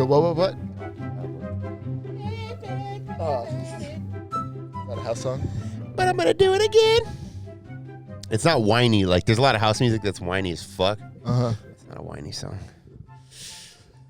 What? Oh, is that a house song? But I'm gonna do it again. It's not whiny. Like there's a lot of house music that's whiny as fuck. It's not a whiny song.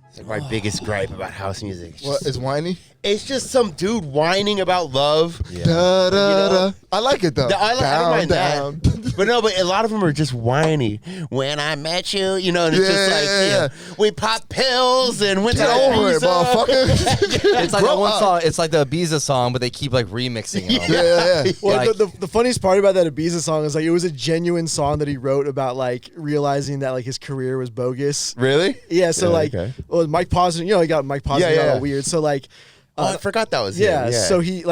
It's like my biggest gripe about house music. What is whiny? It's just some dude whining about love. Yeah. Da, da, da. I like it though. I don't mind down. that. But no, but a lot of them are just whiny. When I met you, and it's just like, we popped pills and went Get to over it, Ibiza. motherfucker. It's like that one song. It's like the Ibiza song, but they keep like remixing it. Yeah. Well, Like- the funniest part about that Ibiza song is like it was a genuine song that he wrote about like realizing that like his career was bogus. Really? Yeah, so okay. well, Mike Posner, he got Mike Posner got all weird. So like, I forgot that was yeah, him. Yeah. so he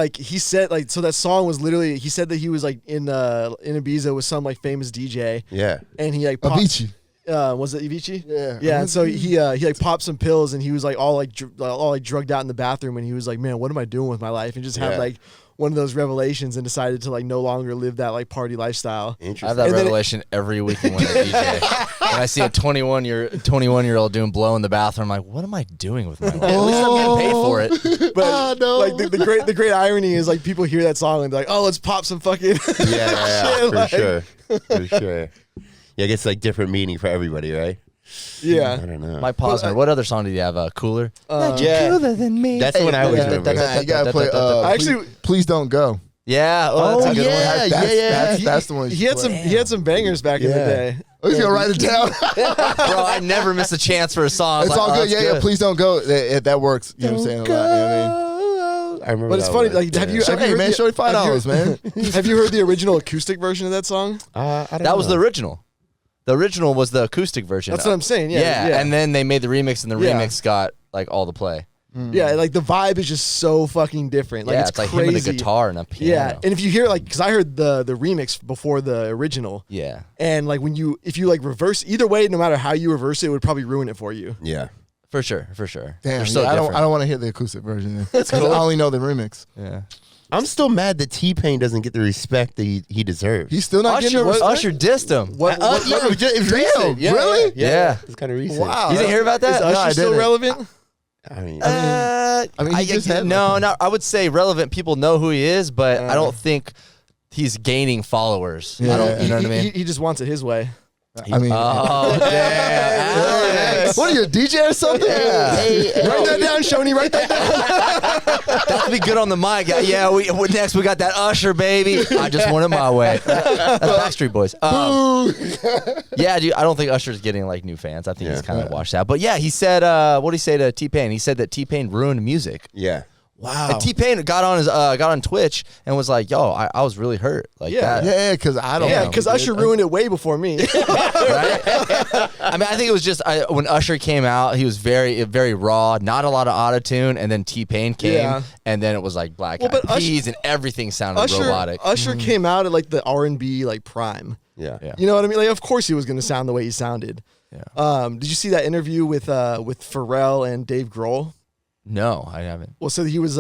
said like so that song was literally he said that he was like in Ibiza with some like famous DJ. Yeah. And he like Avicii. Was it Avicii? Yeah. Yeah, and so he like popped some pills and he was like all drugged out in the bathroom and he was like, man, what am I doing with my life? And just had like one of those revelations and decided to like no longer live that like party lifestyle. I have that revelation every weekend when I DJ. When I see a 21-year-old doing blow in the bathroom, I'm like, what am I doing with my life? At least I'm getting paid for it. But like the great irony is like people hear that song and they're like, oh, let's pop some fucking yeah, shit, for sure. Yeah, I guess like different meaning for everybody, right? Yeah. I don't know. Mike Posner. What other song did you have? Cooler? Cooler than me. That's the one I always remember. You gotta play. Actually, please don't go. Yeah. Oh, that's a good one. That's the one. He had some bangers back in the day. Oh, he's gonna write it down. Bro, I never miss a chance for a song. It's all good. Yeah. Please don't go. That works. You know what I'm saying? A lot. You know what I mean? I remember. But it's funny. Like, have you heard man, show me $5, man. Have you heard the original acoustic version of that song? I don't That know. was the original. The original was the acoustic version. That's what I'm saying. Yeah. And then they made the remix, and the remix got like all the play. Yeah, like the vibe is just so fucking different. Like it's like crazy. him with a guitar and a piano. Yeah, and if you hear like, because I heard the remix before the original. Yeah. And like if you like reverse either way, no matter how you reverse it, it would probably ruin it for you. Yeah. For sure. Damn, They're so I different. don't want to hear the acoustic version because I only know the remix. Yeah. I'm still mad that TPain doesn't get the respect that he deserves. He's still not getting Usher dissed him. Yeah, it was recent. Yeah, really? Yeah. It's kind of recent. Wow. You didn't hear about that? Is Usher still relevant? I mean, he just had no. I would say relevant. People know who he is, but I don't think he's gaining followers. Yeah. I don't, you know what I mean? He just wants it his way. I mean, Oh, damn. Alex. what are you, a DJ or something? Write that down, Shoney. Write that down. That'd be good on the mic. Yeah, next we got that Usher, baby. I just want it my way. That's Backstreet Boys. Yeah, dude, I don't think Usher's getting like new fans. I think he's kind of washed out. But yeah, he said, what did he say to T-Pain? He said that T-Pain ruined music. yeah. Wow. And T-Pain got on Twitch and was like, "Yo, I was really hurt." Like that. Yeah, because I don't know. Yeah, because Usher ruined it way before me. Right? I mean, I think it was just when Usher came out, he was very raw, not a lot of autotune, and then T-Pain came, and then it was like Black Eyed Peas, and everything sounded robotic. Usher came out at like the R&B like prime. Yeah. You know what I mean? Like, of course he was going to sound the way he sounded. Yeah. Did you see that interview with Pharrell and Dave Grohl? No, I haven't. Well, so he was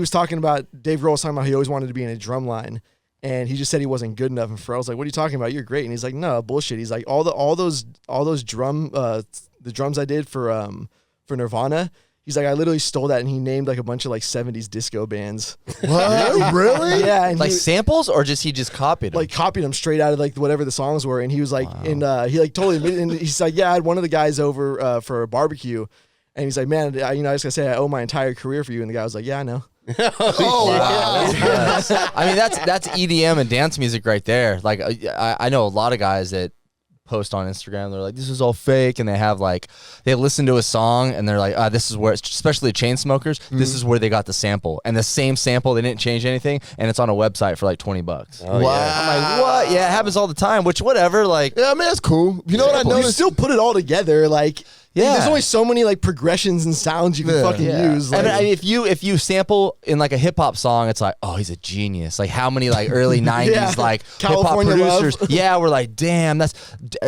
talking about Dave Grohl was talking about he always wanted to be in a drum line, and he just said he wasn't good enough. And Pharrell's like, "What are you talking about? You're great." And he's like, "No, bullshit." He's like, "All those the drums I did for Nirvana." He's like, "I literally stole that," and he named like a bunch of like 70s disco bands. What? Really? Yeah, and Like samples, or he just copied them? like copied them straight out of like whatever the songs were. And he was like, and he like totally admitted, and he's like, "Yeah, I had one of the guys over for a barbecue." And he's like, "Man, I just gotta say, I owe my entire career for you." And the guy was like, "Yeah, I know." Oh, wow. Yes. I mean, that's EDM and dance music right there. Like, I know a lot of guys that post on Instagram. They're like, "This is all fake," and they listen to a song and they're like, "This is where," especially chain smokers. This is where they got the sample, and the same sample. They didn't change anything, and it's on a website for like $20. Oh, Wow. yeah. I'm like, what? Yeah, it happens all the time. Which whatever. Like, Yeah, I mean, that's cool. You know what I You noticed? still put it all together, like. Yeah. There's only so many like progressions and sounds you can fucking use. Like, I mean, if you sample in like a hip hop song, it's like, oh, he's a genius. Like how many like early '90s like hip hop California producers? Love. Yeah, we're like, damn, that's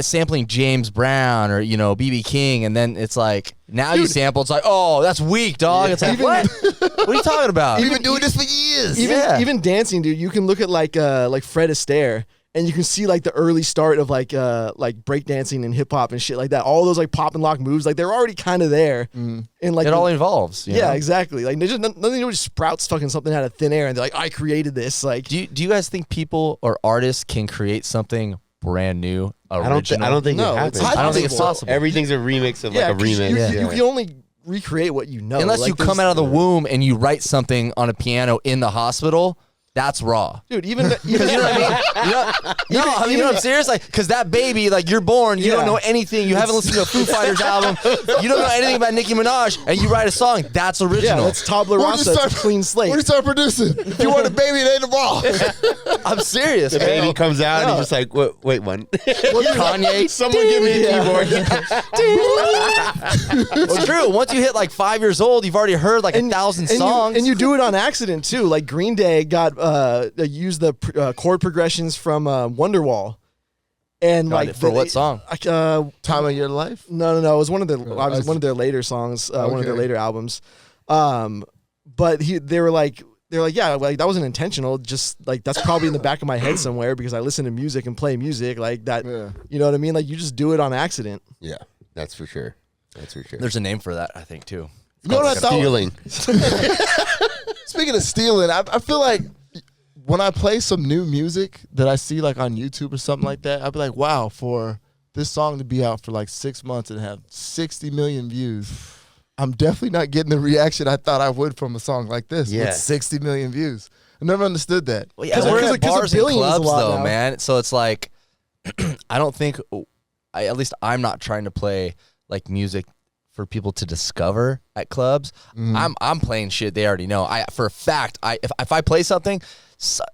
sampling James Brown or BB King, and then it's like now you sample, it's like, oh, that's weak, dog. It's like, what? What are you talking about? You've been doing this for years. even dancing, dude. You can look at like Fred Astaire. and you can see like the early start of like breakdancing and hip hop and shit like that. All those like pop and lock moves, like they're already kind of there. And like it all involves. You yeah, know? exactly. Like there's just nothing just sprouts fucking something out of thin air, and they're like, I created this. Like, Do you guys think people or artists can create something brand new, original? I don't think No, it happens. I don't think it's possible. Everything's a remix of yeah, like a 'cause remix. you can only recreate what you know. Unless Like, you come out of the womb and you write something on a piano in the hospital, that's raw. dude. Even You know what I mean? You know what I'm serious? Like, because that baby, like, you're born, you don't know anything. You haven't listened to a Foo Fighters album. You don't know anything about Nicki Minaj, and you write a song. That's yeah, original. that's Tabla Rasa. It's a clean slate. When you start producing, if you want a baby, it ain't the ball. I'm serious. The baby comes out and No. he's just like, wait one. Kanye. Someone give me a keyboard. It's true. Once you hit like 5 years old, you've already heard like 1,000 songs. and you do it on accident too. Like Green Day got used the chord progressions from Wonderwall, and God, like for what song? Time of your life. No. It was one of one of their later songs, one of their later albums. But they were like, yeah, like that wasn't intentional. Just like that's probably in the back of my head somewhere because I listen to music and play music like that. Yeah. You know what I mean? Like you just do it on accident. Yeah, that's for sure. That's for sure. There's a name for that, I think, too. You know what I thought? Stealing. Speaking of stealing, I feel like when I play some new music that I see like on YouTube or something like that, I'd be like, wow, for this song to be out for like 6 months and have 60 million views, I'm definitely not getting the reaction I thought I would from a song like this Yeah. with 60 million views. I never understood that. Well, yeah, 'Cause- we're because- at because a bars and billion is a clubs, lot though, now. man. So it's like, I don't think, at least I'm not trying to play like music for people to discover at clubs. I'm playing shit they already know. For a fact, if I play something,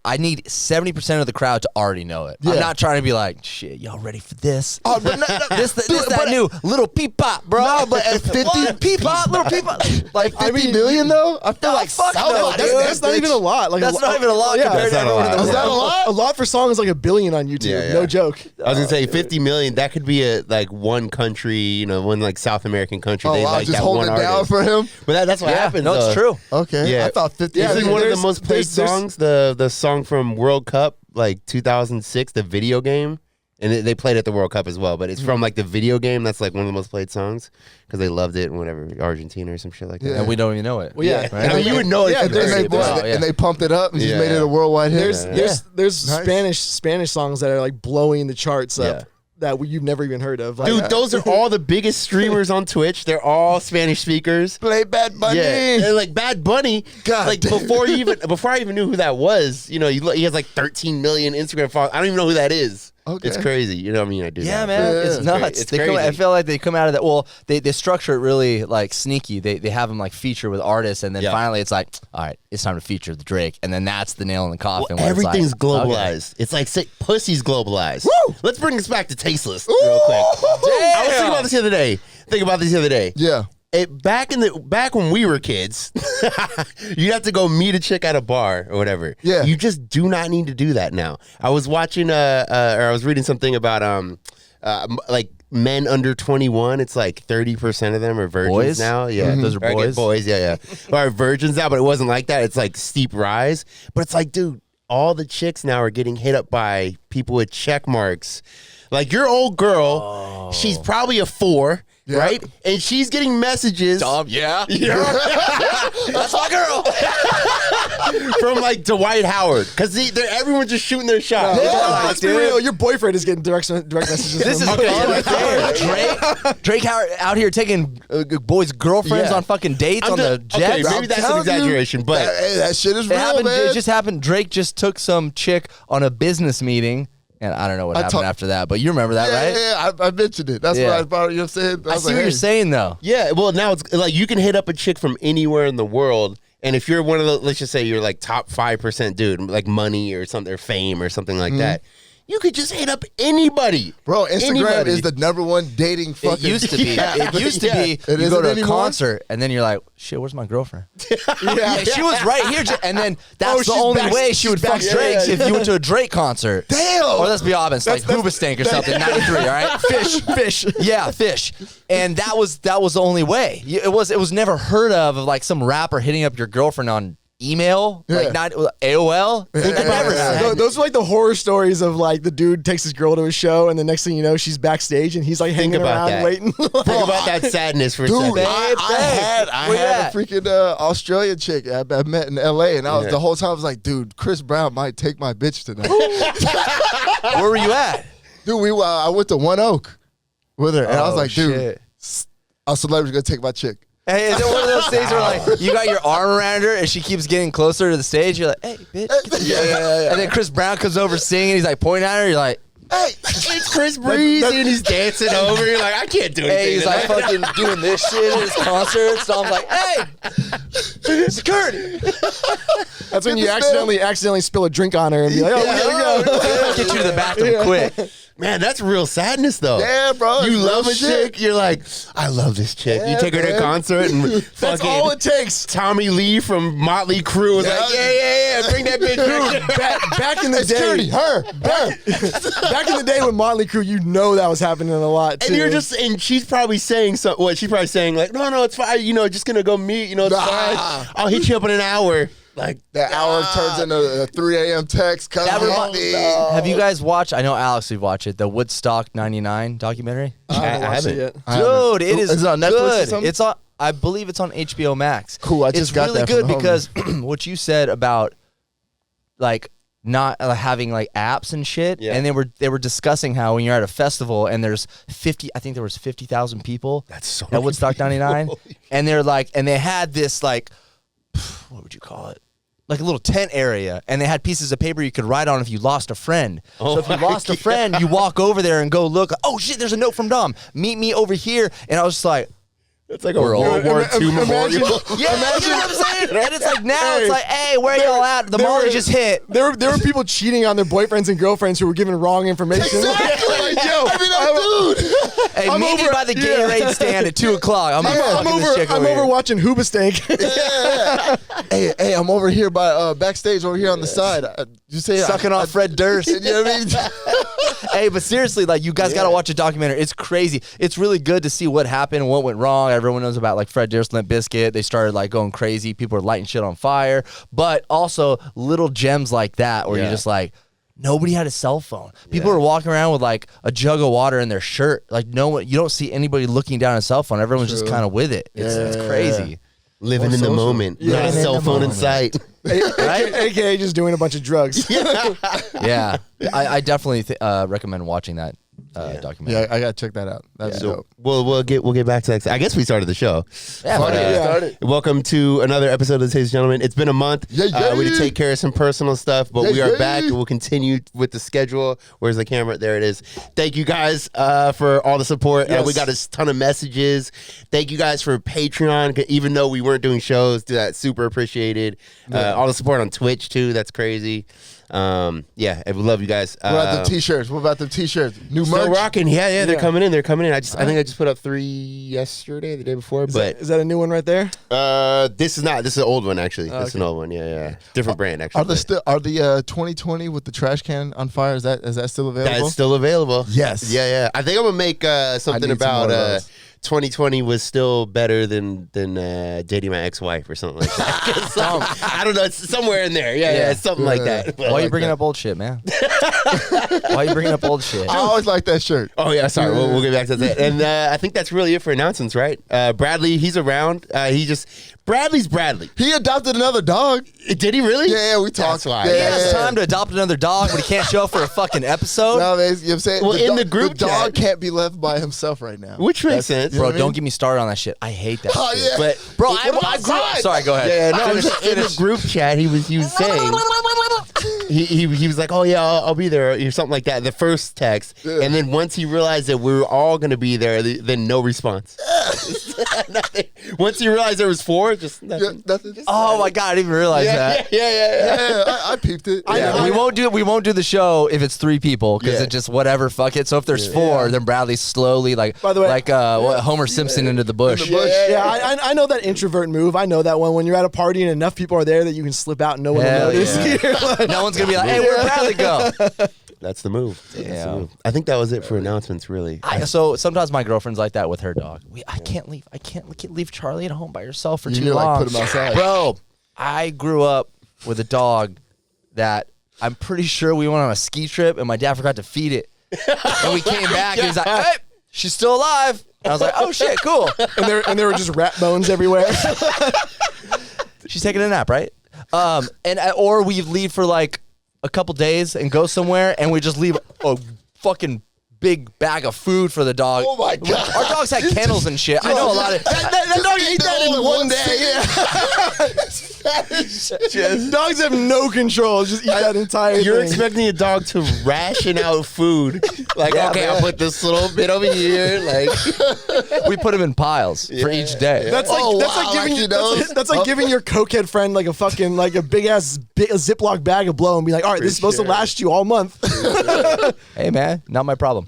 I need 70% of the crowd to already know it. Yeah. I'm not trying to be like, shit, y'all ready for this? Oh, but That new little peep-pop, bro. No, but at 50 peep-pop, little peep-pop. Like, 50 million though? I feel like fuck something no, like dude. that. That's not even a lot. Like That's not even a lot compared That's to not a everyone lot. in the Is that a world. lot? A lot for songs like 1 billion on YouTube. Yeah, yeah. No joke. I was gonna say 50 million. That could be a like one country, one like South American country. Oh, they wow, like just that holding one it down artist. for him? But that's what Yeah, happens. no, it's true. Okay. Yeah. I thought 50 Yeah, Isn't million. one of the there's- most played there's- songs the song from World Cup, like 2006, the video game? And they played at the World Cup as well, but it's from like the video game. That's like one of the most played songs because they loved it in whatever, Argentina or some shit like that. Yeah. And we don't even know it. Well, yeah. Right? I mean, you would know it. Yeah, if you And heard they, it. Wow, yeah. and they pumped it up and just Yeah. made it a worldwide hit. There's Nice. Spanish songs that are like blowing the charts up Yeah. that you've never even heard of. Like, Dude, those are all the biggest streamers on Twitch. They're all Spanish speakers. Play Bad Bunny. Yeah, and like Bad Bunny, God like damn. before I even knew who that was, he has like 13 million Instagram followers. I don't even know who that is. Okay. It's crazy. You know what I mean? I do. Yeah, that. man, Yeah. it's It's nuts. It's They come, I crazy. feel like they come out of that. Well, they structure it really like sneaky. They have them like feature with artists, and then Yeah. finally it's like, all right, it's time to feature the Drake, and then that's the nail in the coffin. Well, where it's everything's like, globalized. It's like say, pussy's globalized. Woo! Let's bring this back to tasteless real quick. I was thinking about this the other day. Yeah. Back when we were kids, you'd have to go meet a chick at a bar or whatever. Yeah. You just do not need to do that now. I was watching or I was reading something about like men under 21. It's like 30% of them are virgins Boys? now. Yeah, Those are Or, I guess boys? boys, yeah. Are virgins now, but it wasn't like that. It's like steep rise. But it's like, dude, all the chicks now are getting hit up by people with check marks. Like your old girl, she's probably a 4. Yeah. Right? And she's getting messages yeah, that's my girl. from like Dwight Howard. Because everyone's just shooting their shot. Yeah, Yeah, let's be dude. real. Your boyfriend is getting direct messages. This is from fun right there. Drake out here taking boys' girlfriends Yeah. on fucking dates on the jet. Okay, maybe that's an telling you, exaggeration, but that shit is It real, happened. man. It just happened. Drake just took some chick on a business meeting, and I don't know what happened after that. But you remember that, right? Yeah, I mentioned it. That's Yeah. what I thought. You know what I'm saying? I was see like, what you're hey. saying, though. yeah, well, now it's like you can hit up a chick from anywhere in the world. And if you're one of the, let's just say you're like top 5% dude, like money or something, or fame or something like that, you could just hit up anybody. Bro, Instagram Anybody. is the #1 dating fucking. It used to be. Yeah. It used to be. It You go isn't to a anymore? concert, and then you're like, "Shit, where's my girlfriend?" Yeah. She was right here, and then that's the she's only back- way she would she's fuck back- Drake yeah, yeah. if you went to a Drake concert. Damn. Or let's be honest, like Hoobastank or something, 93, all right? Fish. Yeah, Fish. And that was the only way. It was never heard of like some rapper hitting up your girlfriend on email, Yeah. like not AOL. That never happened. Those are like the horror stories of like the dude takes his girl to a show, and the next thing you know, she's backstage, and he's like hanging about around that. waiting. Think about that sadness for a Dude, second. I Where you had a at? freaking Australian chick I met in LA, and I was Yeah. the whole time I was like, dude, Chris Brown might take my bitch tonight. Where were you at? Dude, I went to One Oak with her, and I was Oh, like, dude, shit. a celebrity's gonna take my chick. Hey, is it one of those things where like you got your arm around her and she keeps getting closer to the stage? You're like, hey, bitch. Get the And then Chris Brown comes over singing. He's like pointing at her. You're like, Hey, It's Chris Breezy and he's dancing over. You're like, I can't do anything. hey, he's like tonight. fucking doing this shit at his concert. So I'm like, hey, security. That's when you this accidentally spill a drink on her and be like, oh, we gotta go. Get you to the bathroom quick. Man, that's real sadness, though. yeah, bro. You it's love real a shit. chick. You're like, I love this chick. Yeah, you take her to a man. concert and That's fucking all it takes. Tommy Lee from Motley Crue was like, yeah, bring that bitch back. Back in the Hey, security, day, her. back in the day with Motley Crue, you know that was happening a lot too. And you're just, and she's probably saying something. What she's probably saying like, no, it's fine. You know, just gonna go meet. You know, it's fine. I'll hit you up in an hour. Like That hour turns into a 3 a.m. text. Come That on, remi- me. Have you guys watched? I know Alex, we've watched it. The Woodstock '99 documentary. I haven't watched haven't. it yet. I haven't. Dude, it is Is it on Netflix or good. something? It's on. I believe it's on HBO Max. Cool, I just it's got really that good from the because what you said about like not having like apps and shit, Yeah. and they were discussing how when you're at a festival and there's 50, I think there was 50,000 people. That's so at many Woodstock people. '99, and they're like, and they had this like, what would you call it? Like a little tent area, and they had pieces of paper you could write on if you lost a friend. Oh so if you my lost a friend, you walk over there and go look. Oh shit, there's a note from Dom. Meet me over here. And I was just like, it's like a We're World all- War II memorial. yeah, you know what I'm saying? And it's like now it's like, hey, where y'all at? The Molly just hit. There were people cheating on their boyfriends and girlfriends who were giving wrong information. Exactly. Like, yo, dude. Hey, I'm meet me over- by the Gatorade stand at 2 o'clock. I'm I'm over watching Hoobastank. Hey, I'm over here by backstage over here on the side. You say sucking off Fred Durst. You know what I mean? Hey, but seriously, like you guys got to watch a documentary. It's crazy. It's really good to see what happened, what went wrong. Everyone knows about like Fred Durst, Limp Bizkit. They started like going crazy. People were lighting shit on fire. But also little gems like that where Yeah. you're just like, nobody had a cell phone. People were walking around with like a jug of water in their shirt. Like no one, you don't see anybody looking down at a cell phone. Everyone's just kind of with it. It's crazy. Living in the moment. Not a Living in cell the phone in moment. sight. Right? AKA just doing a bunch of drugs. Yeah. I definitely recommend watching that documentary. Yeah, I gotta check that out. That's dope. We'll get back to that. I guess we started the show. Yeah, Fuck but, it, started. Welcome to another episode of Ladies and Gentlemen. It's been a month. Yeah. We did take care of some personal stuff, but we are back and we'll continue with the schedule. Where's the camera? There it is. Thank you guys for all the support. Yes. We got a ton of messages. Thank you guys for Patreon. Even though we weren't doing shows, that's super appreciated. All the support on Twitch too. That's crazy. Yeah, I love you guys. What about the t-shirts? What about the t-shirts? New Still merch? rocking. Yeah, they're coming in. They're coming in. I think I just put up 3 yesterday, the day before. But Is that a new one right there? this is not. This is an old one actually. This is an old one. Yeah. Different brand actually. Are the 2020 with the trash can on fire? Is that still available? That's still available. Yes. Yeah. I think I'm gonna make something need some about more of those. 2020 was still better than dating my ex-wife or something like that. I don't know. It's somewhere in there. Yeah. It's something like that. why are you bringing up old shit, man? Why are you bringing up old shit? I always like that shirt. Oh yeah, sorry. We'll get back to that. And I think that's really it for announcements, right? Bradley, he's around. Bradley's Bradley. He adopted another dog. Did he really? Yeah, we talked. That's why. Yeah, He has time to adopt another dog, but he can't show up for a fucking episode. No, man, you know what I'm saying? Well, in the group the dog chat- can't be left by himself right now. Which makes sense. you know Bro, what I don't mean? get me started on that shit. I hate that Oh, shit. yeah. But Bro, What about I grew up. Zod? Sorry, go ahead. yeah, no, just in the group chat, he was saying he was like, oh yeah, I'll be there or something like that. The first text, and then once he realized that we were all gonna be there, then no response. Nothing. Once he realized there was 4, just Yeah, nothing. nothing. Oh my god, I didn't even realize that. Yeah. I peeped it. Yeah, we won't do the show if it's 3 people because Yeah. it just whatever, fuck it. So if there's 4, then Bradley slowly By the way- Homer Simpson into the bush. Yeah, I know that introvert move. I know that one. When you're at a party and enough people are there that you can slip out and no one will Hell notice. yeah. You're like, No one's gonna be like, "Hey, where'd Bradley go?" That's the move. That's the Damn. move. I think that was it for announcements, really. So sometimes my girlfriend's like that with her dog. I can't leave. I can't leave Charlie at home by herself for You too need to, like, long. put him outside. Bro. I grew up with a dog that I'm pretty sure we went on a ski trip and my dad forgot to feed it. And we came back and he's like, hey, she's still alive. And I was like, oh shit, cool. And there were just rat bones everywhere. She's taking a nap, right? Or we leave for like a couple days and go somewhere and we just leave a fucking big bag of food for the dog. Oh my God. Our dogs had kennels and shit. I know a lot of That dog ate that in one day. Dogs have no control. Just eat that entire You're thing. expecting a dog to ration out food. Like, Yeah, okay, man. I'll put this little bit over here. Like, we put them in piles for each day. That's like Oh, that's wow, like giving like, you know? that's like giving your cokehead friend like a fucking like a big ass a Ziploc bag of blow and be like, all right, this is supposed to last you all month. Hey man, not my problem.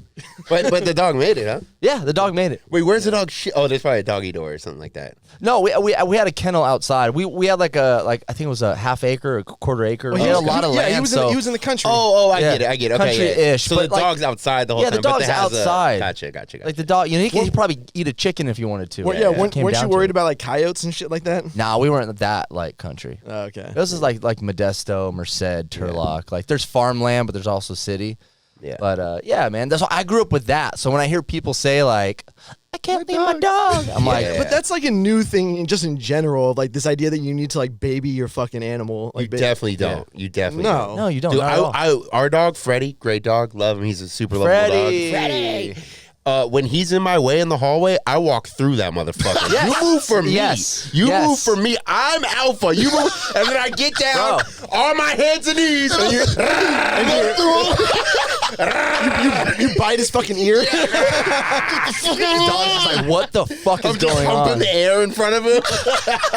but the dog made it, huh? Yeah, the dog made it. Wait, where's the dog? Oh, there's probably a doggy door or something like that. No, we had a kennel outside. We had like I think it was a half acre, a quarter acre. We had a lot of land. Yeah, he was in the country. I Yeah. get it. Okay, Country-ish, So but the like- dog's outside the whole Yeah, time. the but dog's it has outside. Gotcha. Like the dog, he could probably eat a chicken if you wanted to. Well, right? yeah, If it weren't came you down to worried it. about like coyotes and shit like that? Nah, we weren't that like country. Oh, okay. This is like Modesto, Merced, Turlock. Like there's farmland, but there's also city. Yeah. But yeah, man, that's why I grew up with that. So when I hear people say like, I can't leave my dog, I'm like, Yeah. But that's like a new thing, just in general, like this idea that you need to like baby your fucking animal. You Like, definitely don't. You definitely No. don't. no, you don't. Dude, not at all. our dog Freddie, great dog, love him. He's a super lovable dog. Freddie. When he's in my way in the hallway, I walk through that motherfucker. Yes. You move for me. Yes. You Yes. move for me. I'm alpha. You move, and then I get down on my hands and knees, and you bite his fucking ear. The dog's just like, what the fuck is I'm just going humping on? the air in front of him.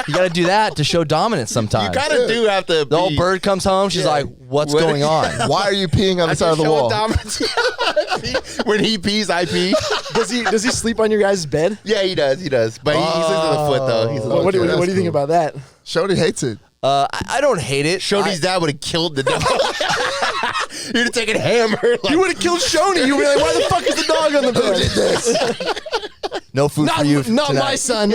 You got to do that to show dominance sometimes. You kind of do have to. The old bird comes home. She's like, "What's What- going on?" Why are you peeing on the side of the Show wall? dominance. When he pees, I pee. Does he sleep on your guys' bed? Yeah, he does. He does. But he sleeps on the foot though. He's a little What do kid. you think about that? Shody hates it. I don't hate it. Shody's dad would have killed the dog. He'd have taken a hammer. Like, You would have killed Shoney. You'd be like, why the fuck is the dog on the bed? No food for you Not tonight. my son.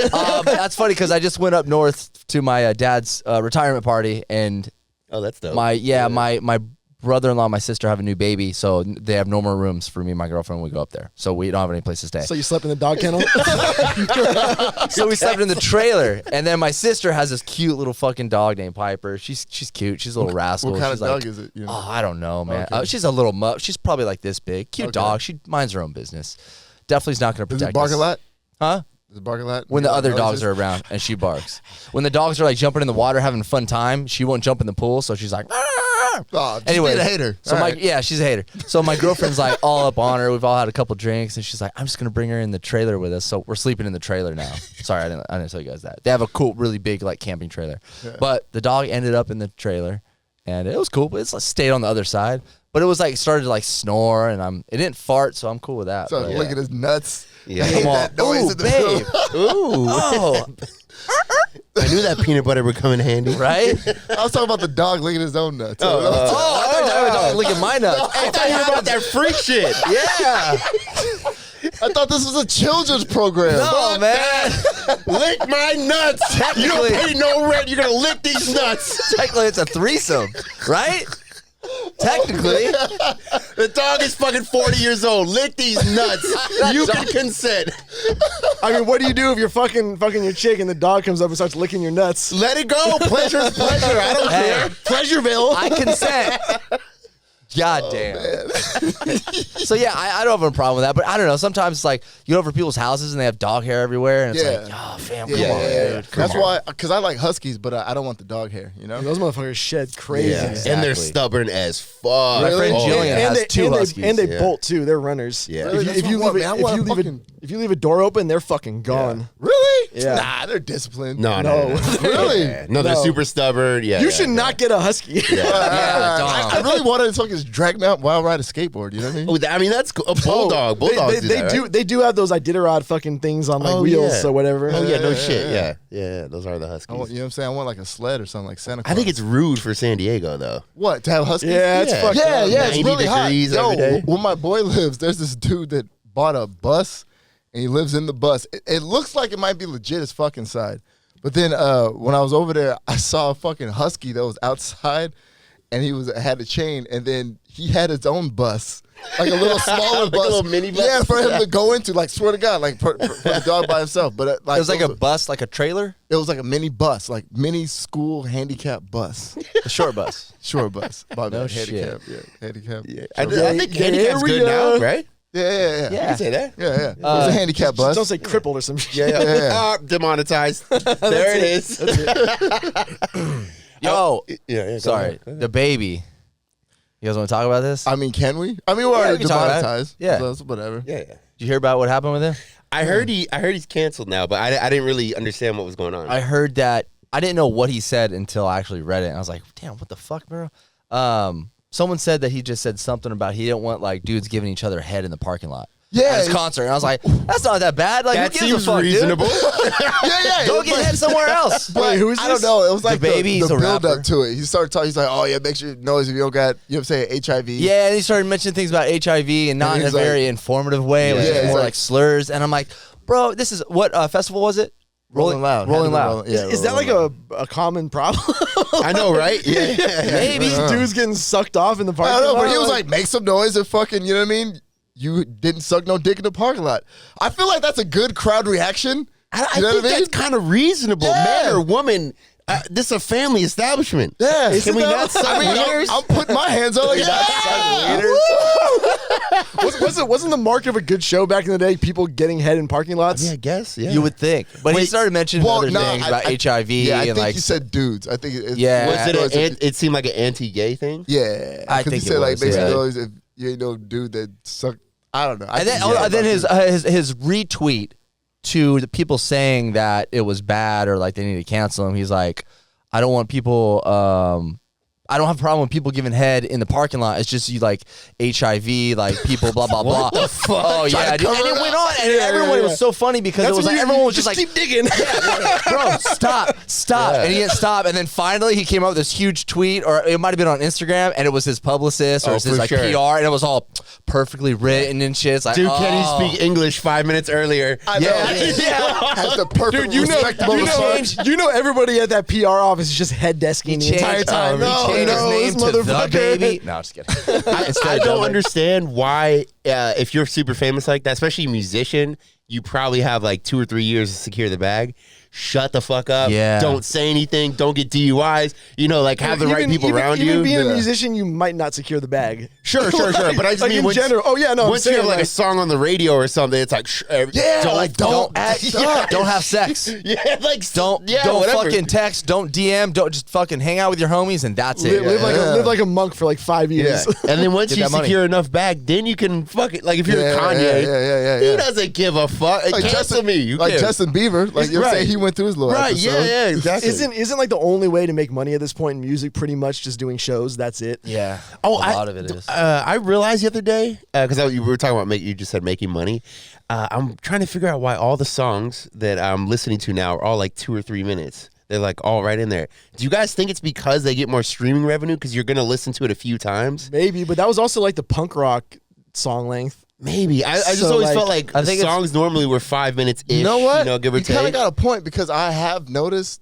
That's funny because I just went up north to my dad's retirement party, and oh, that's dope. my brother-in-law and my sister have a new baby, so they have no more rooms for me and my girlfriend when we go up there. So we don't have any place to stay. So you slept in the dog kennel? So we slept in the trailer, and then my sister has this cute little fucking dog named Piper. She's cute. She's a little rascal. What kind of She's dog like, is it? You know? Oh, I don't know, man. Okay. She's a little mutt. She's probably like this big. Cute Okay. dog. She minds her own business. Definitely is not going to Does protect it bark us. a lot? Huh? Does it bark a lot? When the other Notices? dogs are around and she barks. When the dogs are like jumping in the water having a fun time, she won't jump in the pool, so she's like, Oh, just anyway, being a hater. So All my right. yeah, she's a hater. So my girlfriend's like all up on her. We've all had a couple drinks, and she's like, "I'm just gonna bring her in the trailer with us." So we're sleeping in the trailer now. Sorry, I didn't tell you guys that. They have a cool, really big like camping trailer, but the dog ended up in the trailer, and it was cool. But it's like stayed on the other side. But it was like started to like snore, and it didn't fart, so I'm cool with that. So but, look at his nuts. Yeah. Hate Come on, that noise ooh, in the babe. Ooh. Oh, I knew that peanut butter would come in handy. right? I was talking about the dog licking his own nuts. Oh, I thought you were dog licking my nuts. I thought you were about that freak shit. Yeah. I thought this was a children's program. No, man. Lick my nuts. You don't Technically- pay no rent. You're going to lick these nuts. Technically, it's a threesome, right? Technically. The dog is fucking 40 years old. Lick these nuts. You can consent. I mean, what do you do if you're fucking your chick and the dog comes up and starts licking your nuts? Let it go. Pleasure's pleasure. I don't Hey. care. Pleasureville. I consent. God damn. So yeah, I don't have a problem with that, but I don't know. Sometimes it's like you go over people's houses and they have dog hair everywhere, and it's Yeah. like, oh, fam, Yeah, come on, yeah. dude. That's why, because I like huskies, but I don't want the dog hair. You know. Those motherfuckers shed crazy. Yeah. Exactly. And they're stubborn as fuck. My friend Oh, Jillian yeah. has two huskies. And they Yeah. bolt too. They're runners. Yeah. Really? That's If you what I leave want, man. I want fucking- if you leave a door open, they're fucking gone. Really? Yeah. Nah, they're disciplined. No. Really? Yeah. No, they're No. super stubborn. Yeah. You yeah, should yeah. not get a husky. Yeah, I dog. really wanted to fucking drag me out while I ride a skateboard. You know what I mean? Oh, I mean, that's cool. A bulldog. Bulldogs do that, right? They do have those Iditarod fucking things on like Oh, wheels yeah. or whatever. Oh, yeah, no Yeah, shit. yeah. Yeah, those are the I Huskies. want, you know what I'm saying? I want like a sled or something like Santa Claus. I think it's rude for San Diego, though. what to have huskies. Yeah, it's Yeah. fucked yeah, up. yeah. It's 90 really hot. degrees Yo, every day. where my boy lives, there's this dude that bought a bus, and he lives in the bus. It looks like it might be legit as fuck inside, But then when I was over there, I saw a fucking husky that was outside, and he had a chain, and then he had his own bus, like a little smaller Like bus, a little mini bus? Yeah, for him to go into. Like, swear to God, like for the dog by himself. But like It was like a bus, like a trailer, it was like a mini bus, like mini school handicap bus, a short bus. short bus. My No bad, shit. handicap, handicap. Yeah. I think handicap's good now, right? Yeah. You can say that. Yeah. It was a handicap bus. Don't say crippled or some shit. Yeah. Ah, demonetized. There it is. Yo, Yeah. sorry, the baby. You guys want to talk about this? I mean, can we? I mean, we're already we can talk about it. demonetized. Yeah. So it's whatever. Yeah. Did you hear about what happened with him? I heard he's canceled now, but I didn't really understand what was going on. I heard that. I didn't know what he said until I actually read it, and I was like, "Damn, what the fuck, bro?" Someone said that he just said something about he didn't want like dudes giving each other head in the parking lot. Yeah. At his concert, and I was like, "That's not that bad. Like, that who gives seems a fuck, reasonable. Dude? yeah. Go get head somewhere else." But who is I don't this? know. It was like The baby, he's the a build rapper. up to it. He started talking. He's like, "Oh yeah, make sure noise if you don't got, you know what I'm saying, HIV." Yeah, and he started mentioning things about HIV and not in a he's like- very informative way. It was Yeah, just he's more like- like slurs, and I'm like, "Bro, this is what festival was it? Rolling Loud. Rolling Had to be Loud. Yeah, Is that like Rolling a common problem? I know, right? Yeah. Maybe." Dudes getting sucked off in the parking I don't know, lot. but he was like, make some noise and fucking, you know what I mean? You didn't suck no dick in the parking lot. I feel like that's a good crowd reaction. I You know think what I mean? that's kind of reasonable. Yeah. Man or woman, this is a family establishment. Yeah. Can we not suck I mean, wieners? I'm putting my hands on like, yeah. wasn't the mark of a good show back in the day people getting head in parking lots? Yeah, I guess. Yeah. You would think, but he Wait, started mentioning well, other no, things about HIV Yeah, I and think like. you said dudes. I think it, Yeah. Was it seemed like an anti-gay thing? Yeah. I 'Cause think he it said like was, make some yeah. noise if you ain't no dude that sucked. I don't know. I And then, think- yeah, then about his retweet to the people saying that it was bad or like they need to cancel him. He's like, I don't want people. I don't have a problem with people giving head in the parking lot. It's just you like HIV, like people, blah blah blah. the fuck? Oh yeah, dude. And it went on, and everyone it was so funny because it was like everyone was just like, keep digging. bro, stop. And he didn't stop. And then finally he came up with this huge tweet, or it might have been on Instagram, and it was his publicist or Oh, it was his for like sure. PR, and it was all perfectly written and shit. It's like, Dude, oh. can he speak English 5 minutes earlier? I know. Has the perfect respectable response. you know everybody at that PR office is just head desking the entire time. He changed his name this to The motherfucker. Baby. No, I'm just kidding. I don't understand why, if you're super famous like that, especially a musician, you probably have like 2 or 3 years to secure the bag. Shut the fuck up. Yeah. Don't say anything. Don't get DUIs. You know, like have the right people around even you. being a Yeah. musician, you might not secure the bag. Sure. But I just Like mean in once, general. Oh yeah, no. once I'm you saying have like a song on the radio or something, it's like don't act Yeah. up. Don't have sex. Yeah, like Don't whatever. fucking text. Don't DM. Don't just fucking hang out with your homies, and that's it. live like a monk for like 5 Yeah. years. And then once Get you that money. secure enough bag, then you can fuck it. Like if you're Kanye, Yeah. he doesn't give a fuck. Like Cancel me. You like care. Justin Bieber. Like you're Right. saying he went through his little Right, episode. yeah, exactly. Isn't like the only way to make money at this point in music pretty much just doing shows? That's it. Yeah. Oh, a lot of it is. I realized the other day because you were talking about you just said making money. I'm trying to figure out why all the songs that I'm listening to now are all like 2 or 3 minutes. They're like all right in there. Do you guys think it's because they get more streaming revenue because you're gonna listen to it a few times? Maybe, but that was also like the punk rock song length. Maybe. I just So, always like, felt like I the think it's- songs normally were 5 minutes. You know what? Give or you kind of take. got a point because I have noticed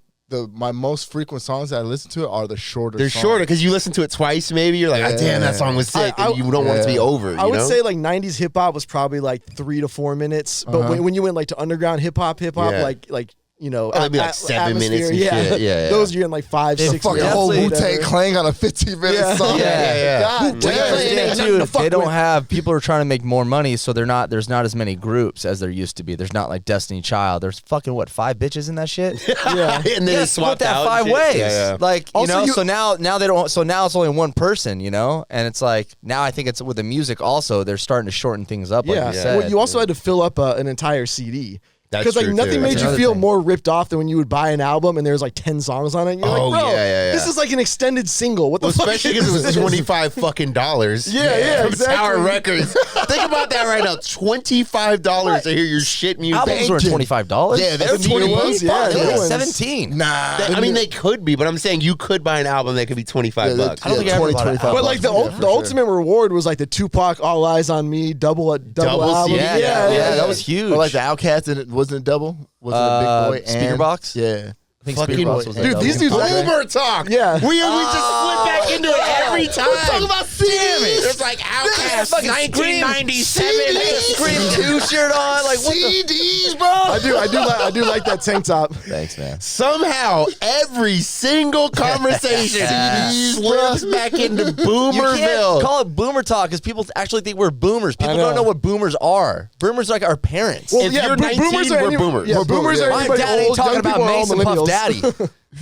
my most frequent songs that I listen to are the shorter. They're songs. shorter because you listen to it twice. Maybe you're like, damn, that song was sick, and you don't want it to be over. I would know? say like 90s hip hop was probably like 3 to 4 minutes, but when you went like to underground hip hop, Yeah. like you know, It'd be like 7 minutes and yeah. shit. Yeah. Those you're in like 5, The 6 fucking minutes. whole Definitely. Wu-Tang Clan on a 15-minute Yeah. song. Yeah. God Well, you damn. understand, nothing too, to fuck they don't with. have people are trying to make more money, so there's not as many groups as there used to be. There's not like Destiny Child. There's fucking 5 bitches in that shit. Yeah. and then Yeah, they split swapped that out 5 and shit. ways. Yeah. Like Also, so now they don't. So now it's only one person, and it's like now I think it's with the music also they're starting to shorten things up. Like Yeah. you said. Well, you also had to fill up an entire CD. That's Because like true, nothing too. made That's you another feel thing. more ripped off than when you would buy an album and there's like 10 songs on it. And you're Oh, like, bro, yeah. this is like an extended single. What the fuck? Especially because it was is this? $25 Yeah, from exactly. Tower Records. Think about that right now. $25 to hear your shit music. albums were $25. Yeah, they're The new ones, yeah, They the were new like ones. 17. Nah. I mean, they could be, but I'm saying you could buy an album that could be $25. I don't think I ever bought an album. But like the ultimate reward was like the Tupac All Eyes on Me double Double album. CD. Yeah, that was huge. Or like the Outcast, and it wasn't a double. Wasn't a big boy. Speaker and, Box? Yeah. I think Fucking Speed Bumps was dude, like these dudes- Boomer talk. Yeah. We just slip back into it every time. We're talking about CDs. It's like Outkast, fucking 1997. Scream 2 shirt on, like what the CDs, bro. I do like that tank top. Thanks, man. Somehow, every single conversation Yes. slips back into You Boomerville. can't call it boomer talk because people actually think we're boomers. People know. don't know what boomers are. Boomers are like our parents. If you're 19, we're boomers. Yeah, We're boomers are My anybody dad ain't old. talking Young about people are all Mason Puff millennials. Daddy.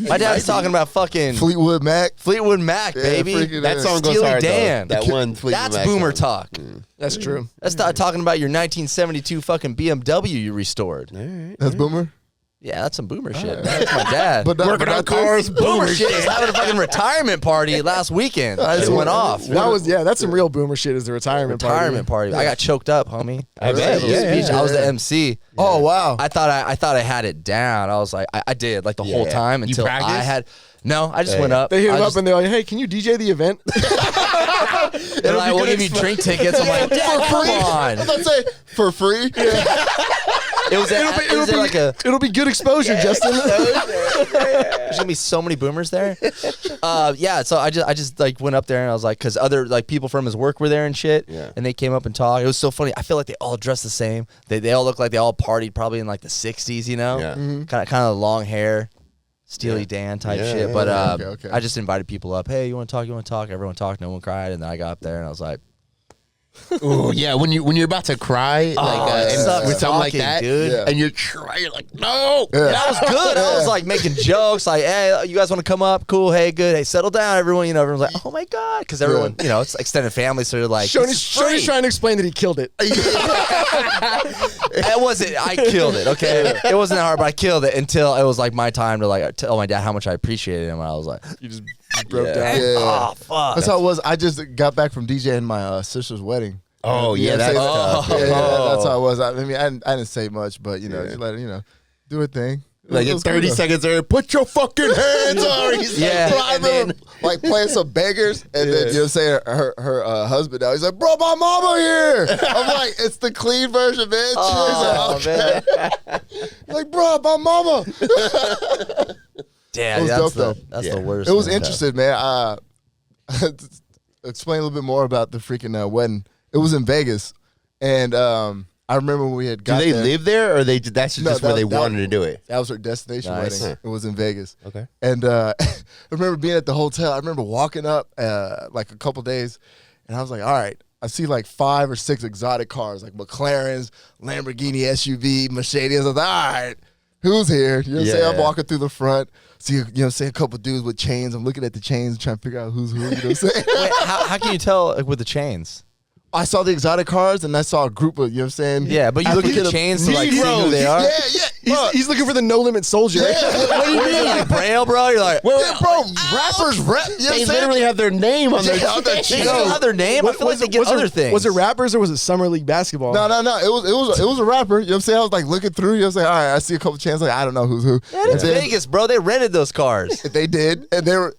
My dad's talking about fucking Fleetwood Mac. Fleetwood Mac, baby. freaking That song goes Steely hard, Dan. though. That one Fleetwood That's Mac boomer song. talk. That's true. That's not talking about your 1972 fucking BMW you restored. That's Boomer. Yeah, that's some boomer shit. That's my dad. But Working on cars, boomer shit is having a fucking retirement party last weekend. I just went off. That's some real boomer shit. Is the retirement Party. I got choked up, homie. I bet. Speech. I was the MC. Oh wow. I thought I had it down. I was like, I did like the whole Yeah. time You until I practiced? had. No, I just went up. They hit him I up and they're like, "Hey, can you DJ the event?" they're like, we'll give you drink tickets. I'm like, Dad, come on. I was about to say for free. It was like a. It'll be good exposure, Justin. There's gonna be so many boomers there. Yeah, so I just like went up there and I was like, because other like people from his work were there and shit, Yeah. and they came up and talked. It was so funny. I feel like they all dressed the same. They all look like they all partied probably in like the '60s, you know, Yeah. kind of long hair, Steely Dan type Yeah, shit. yeah, But yeah. Okay. I just invited people up. Hey, you want to talk? You want to talk? Everyone talked. No one cried, and then I got up there and I was like, Ooh, yeah. When you're about to cry, it and sucks with something like talking, that, dude. Yeah. and you're trying, you're like, no. And I was good. I was like making jokes, like, "Hey, you guys want to come up? Cool. Hey, good. Hey, settle down, everyone." You know, everyone's like, "Oh my god," because everyone, you know, it's extended family, so they're like, Shoney's "This is free." trying to explain that he killed it. It wasn't. I killed it. Okay, it wasn't that hard, but I killed it until it was like my time to like tell my dad how much I appreciated him. And I was like, You just broke yeah. down. Yeah. "Oh fuck." That's how it was. I just got back from DJing my sister's wedding. Oh You yeah, know that's what I'm tough. saying? Yeah. Yeah, that's how it was. I mean, I didn't say much, but you know, just let it, do a thing. Like It in was cool 30 though. seconds there, put your fucking hands on. He's Yeah. Bro, I and then, remember like playing some beggars, and then you know, saying her husband now. He's like, "Bro, my mama here." I'm like, "It's the clean version, man." Oh, She's like, "Okay." Like, "Bro, my mama." Damn, It was dope, though. that's Yeah. the worst. It was man. interesting, man. Explain a little bit more about the freaking wedding. It was in Vegas, and I remember when we had do got they there. live there, or that's No, just where that- they that- wanted to do it? That was her destination Nice. wedding. It was in Vegas. Okay. And I remember being at the hotel. I remember walking up like a couple days, and I was like, all right, I see like 5 or 6 exotic cars, like McLarens, Lamborghini SUV, Mercedes. I was like, all right, who's here? You know what I'm saying? I'm Yeah. walking through the front, see, say a couple dudes with chains. I'm looking at the chains, trying to figure out who's who. You know what I'm saying? Wait, how can you tell like, with the chains? I saw the exotic cars, and I saw a group of, you know what I'm saying? Yeah, but you look at the chains to like see who they are. Yeah. He's looking for the No Limit Soldier. What do you mean? Like Braille, bro? You're like, Yeah, bro, rappers rap. You know what They I'm saying? literally have their name on their Yeah, on their they chain. still have their name. I feel like they get other things. Was it rappers or was it Summer League basketball? No. It was a rapper. You know what I'm saying? I was like looking through. You know what I'm saying? All right, I see a couple chances. Like, I don't know who's who. Yeah, it's And then Vegas, bro. They rented those cars. They did, and they were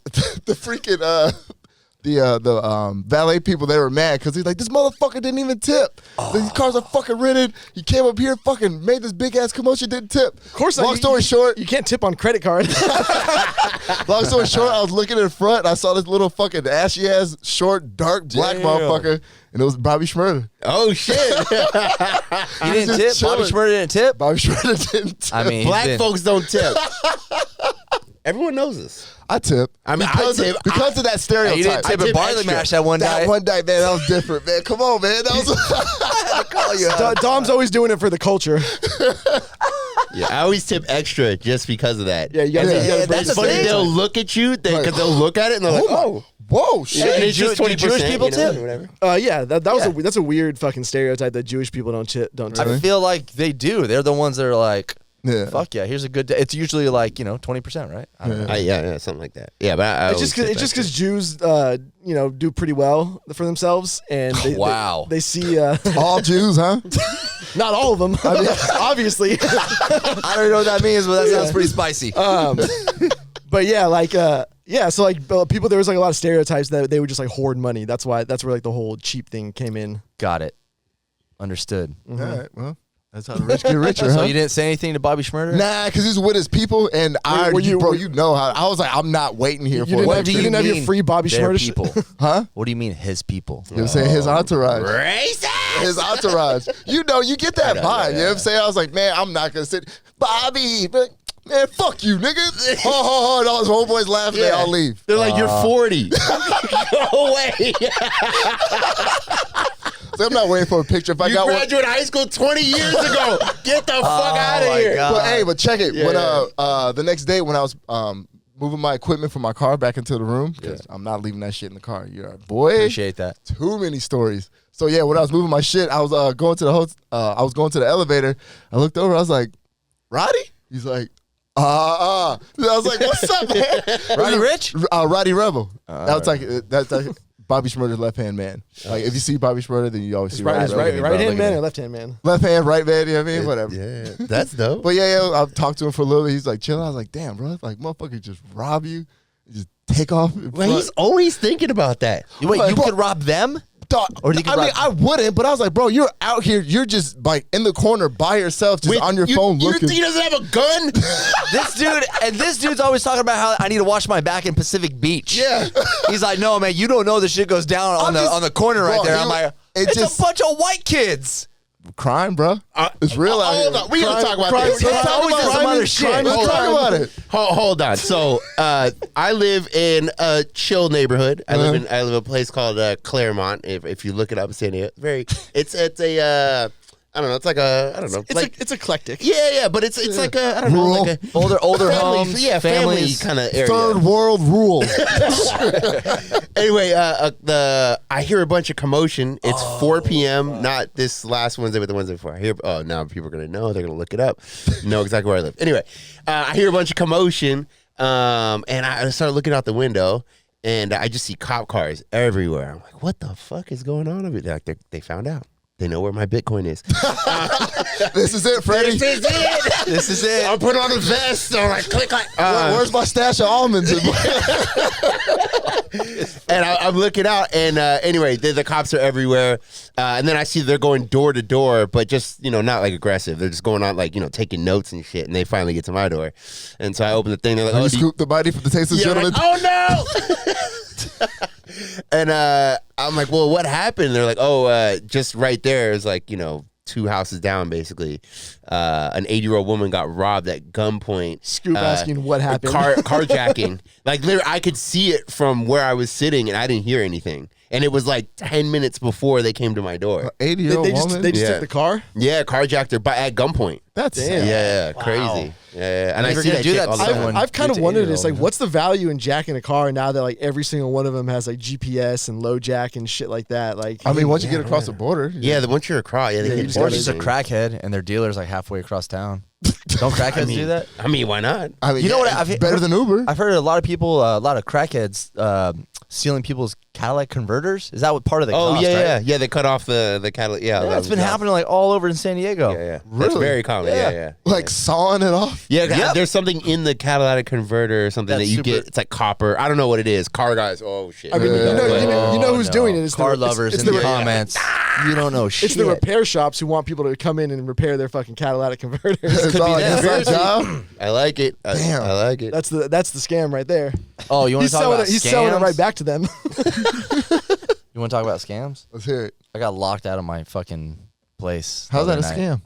the freaking the valet people. They were mad because he's like, this motherfucker didn't even tip. These cars are fucking rented. He came up here, fucking made this big ass commotion, didn't tip. Of course not. Long story short, You can't tip on credit card. long story short, I was looking in front. And I saw this little fucking ashy ass, short, dark black Damn. motherfucker, and it was Bobby Schmurder. Oh shit! He didn't just tip. chilling. Bobby Schmurder didn't tip. Bobby Schmurder didn't tip. I mean, Black folks don't tip. Everyone knows this. I tip. I mean, because, I tip. because of that stereotype. You didn't tip I at tip Barley extra. Mash that one That night. one night, man, that was different, man. Come on, man. That was. Dom's always doing it for the culture. Yeah, I always tip extra just because of that. Yeah, you gotta- And you gotta then bring it's the funny. thing. They'll look at you because they'll look at it and they're like, "Oh, Whoa, shit. and it's Do just 20%." Jewish people you know, tip? Whatever. Yeah, that's a weird fucking stereotype that Jewish people don't tip. I feel like they do. They're the ones that are like, Yeah. fuck yeah, here's a good day. It's usually like, 20%, right? I don't know. Yeah, something like that. Yeah, but I It's just because Jews, do pretty well for themselves, and they, Wow. they see All Jews, huh? not all of them, I mean, obviously, I don't know what that means, but that sounds pretty spicy. but yeah, so like people, there was like a lot of stereotypes that they would just like hoard money. That's where like the whole cheap thing came in. Got it. Understood. All right, well. That's how the rich get richer, So huh? you didn't say anything to Bobby Schmurder? Nah, because he's with his people, and you know how I was like, I'm not waiting here for What it. do You you didn't have your mean free Bobby their Schmurder people? Huh? What do you mean his people? You know what I'm saying? His entourage. Racist. His entourage. You know, you get that vibe. You know what I'm saying? I was like, man, I'm not going to sit. Bobby, but man, fuck you, nigga. Oh, and all his homeboys laughing, they all leave. They're like, you're 40. Go away. So I'm not waiting for a picture. If I You got one. graduated high school 20 years ago. Get the fuck out of my here. God. But check it. When the next day when I was moving my equipment from my car back into the room, because I'm not leaving that shit in the car. You're right, boy. Appreciate that. Too many stories. So yeah, when I was moving my shit, I was going to the elevator. I looked over. I was like, Roddy? He's like, I was like, what's up, man? Roddy Rich? Roddy Rebel. That was like that's Bobby Schmurder's left hand man. Like if you see Bobby Schmurder, then you always see Right Roddy Rebel. hand man or left hand man? Left hand, right man. You know what I mean? Whatever. Yeah, that's dope. But yeah, I talked to him for a little bit. He's like chilling. I was like, damn, bro, like motherfucker just rob you, just take off. Well, he's always thinking about that. Wait, Like, you bro- could rob them? Dog, Or do you I mean, rob- I wouldn't, but I was like, bro, you're out here. You're just like in the corner by yourself, just on your phone You looking. think he doesn't have a gun? This dude's always talking about how I need to wash my back in Pacific Beach. Yeah. He's like, no, man, you don't know the shit goes down on the corner right bro, there. he- I'm like, it it's just- a bunch of white kids. Crime, bro. It's real out Hold here. on. We gotta talk about crime, this. Let's talk always about some crime other is- shit. crime is Hold crime on. about it. Hold on. So I live in a chill neighborhood. I live in a place called Claremont. If you look it up, it's in it. It's a I don't know. It's like a I don't know. It's eclectic. Yeah, but it's like a I don't know, Rural. like a Older family, homes, family families. kind of area. Third world rule. Anyway, I hear a bunch of commotion. It's 4 p.m. Not this last Wednesday, but the Wednesday before. I hear. Oh, now people are gonna know. They're gonna look it up. Know exactly where I live. Anyway, I hear a bunch of commotion, and I start looking out the window, and I just see cop cars everywhere. I'm like, what the fuck is going on over there? Like they found out. They know where my Bitcoin is. This is it, Freddie. This is it. This is it. I'll put on a vest. So I click like. Where's my stash of almonds? And I'm looking out, and anyway, the cops are everywhere. And then I see they're going door to door, but just, not like aggressive. They're just going on, like, taking notes and shit. And they finally get to my door. And so I open the thing. They're like, You oh, do you- scoop the body from the Tasteless yeah, I'm Gentleman. like, oh, no. And I'm like, well, what happened? They're like, oh, just right there is like, 2 houses down, basically. An 80-year-old woman got robbed at gunpoint. Scoop asking what happened. Carjacking. Like, literally, I could see it from where I was sitting, and I didn't hear anything. And it was like 10 minutes before they came to my door. 80-year-old They woman. just Yeah. took the car. Yeah, carjacked her at gunpoint. That's Damn. Yeah, crazy. Yeah. And I Never see gonna that do chick that all to the time. someone. I've kind of It's wondered this, 80-year-old. like, what's the value in jacking a car now that like every single one of them has like GPS and low jack and shit like that? Like, I mean, once you get across the border. Yeah, once you're across, you they just Or gotta- just a crackhead and their dealer's like halfway across town. Don't crackheads do that? I mean, why not? I mean, You know what? yeah, I've- better than Uber. I've heard a lot of people, a lot of crackheads stealing people's Cadillac converters. Is that what part of the cost, right? Yeah. They cut off the catalyst. Yeah, Yeah, that it's been was- happening like all over in San Diego. Yeah. That's Really? very common. Yeah. Like sawing it off. Yeah, Yep. there's something in the catalytic converter or something That's that you super- get. It's like copper. I don't know what it is. Car guys. Oh shit. I mean, Yeah. you know who's no. doing it. It's Car the, lovers it's in the the, comments. You don't know shit. It's the repair shops who want people to come in and repair their fucking catalytic converters. It's Could all be like them. inside job. I like it. Damn. I like it. That's the scam right there. Oh, you want He's to talk selling about it. scams? He's selling it right back to them. You want to talk about scams? Let's hear it. I got locked out of my fucking place. How's the that a other night. scam?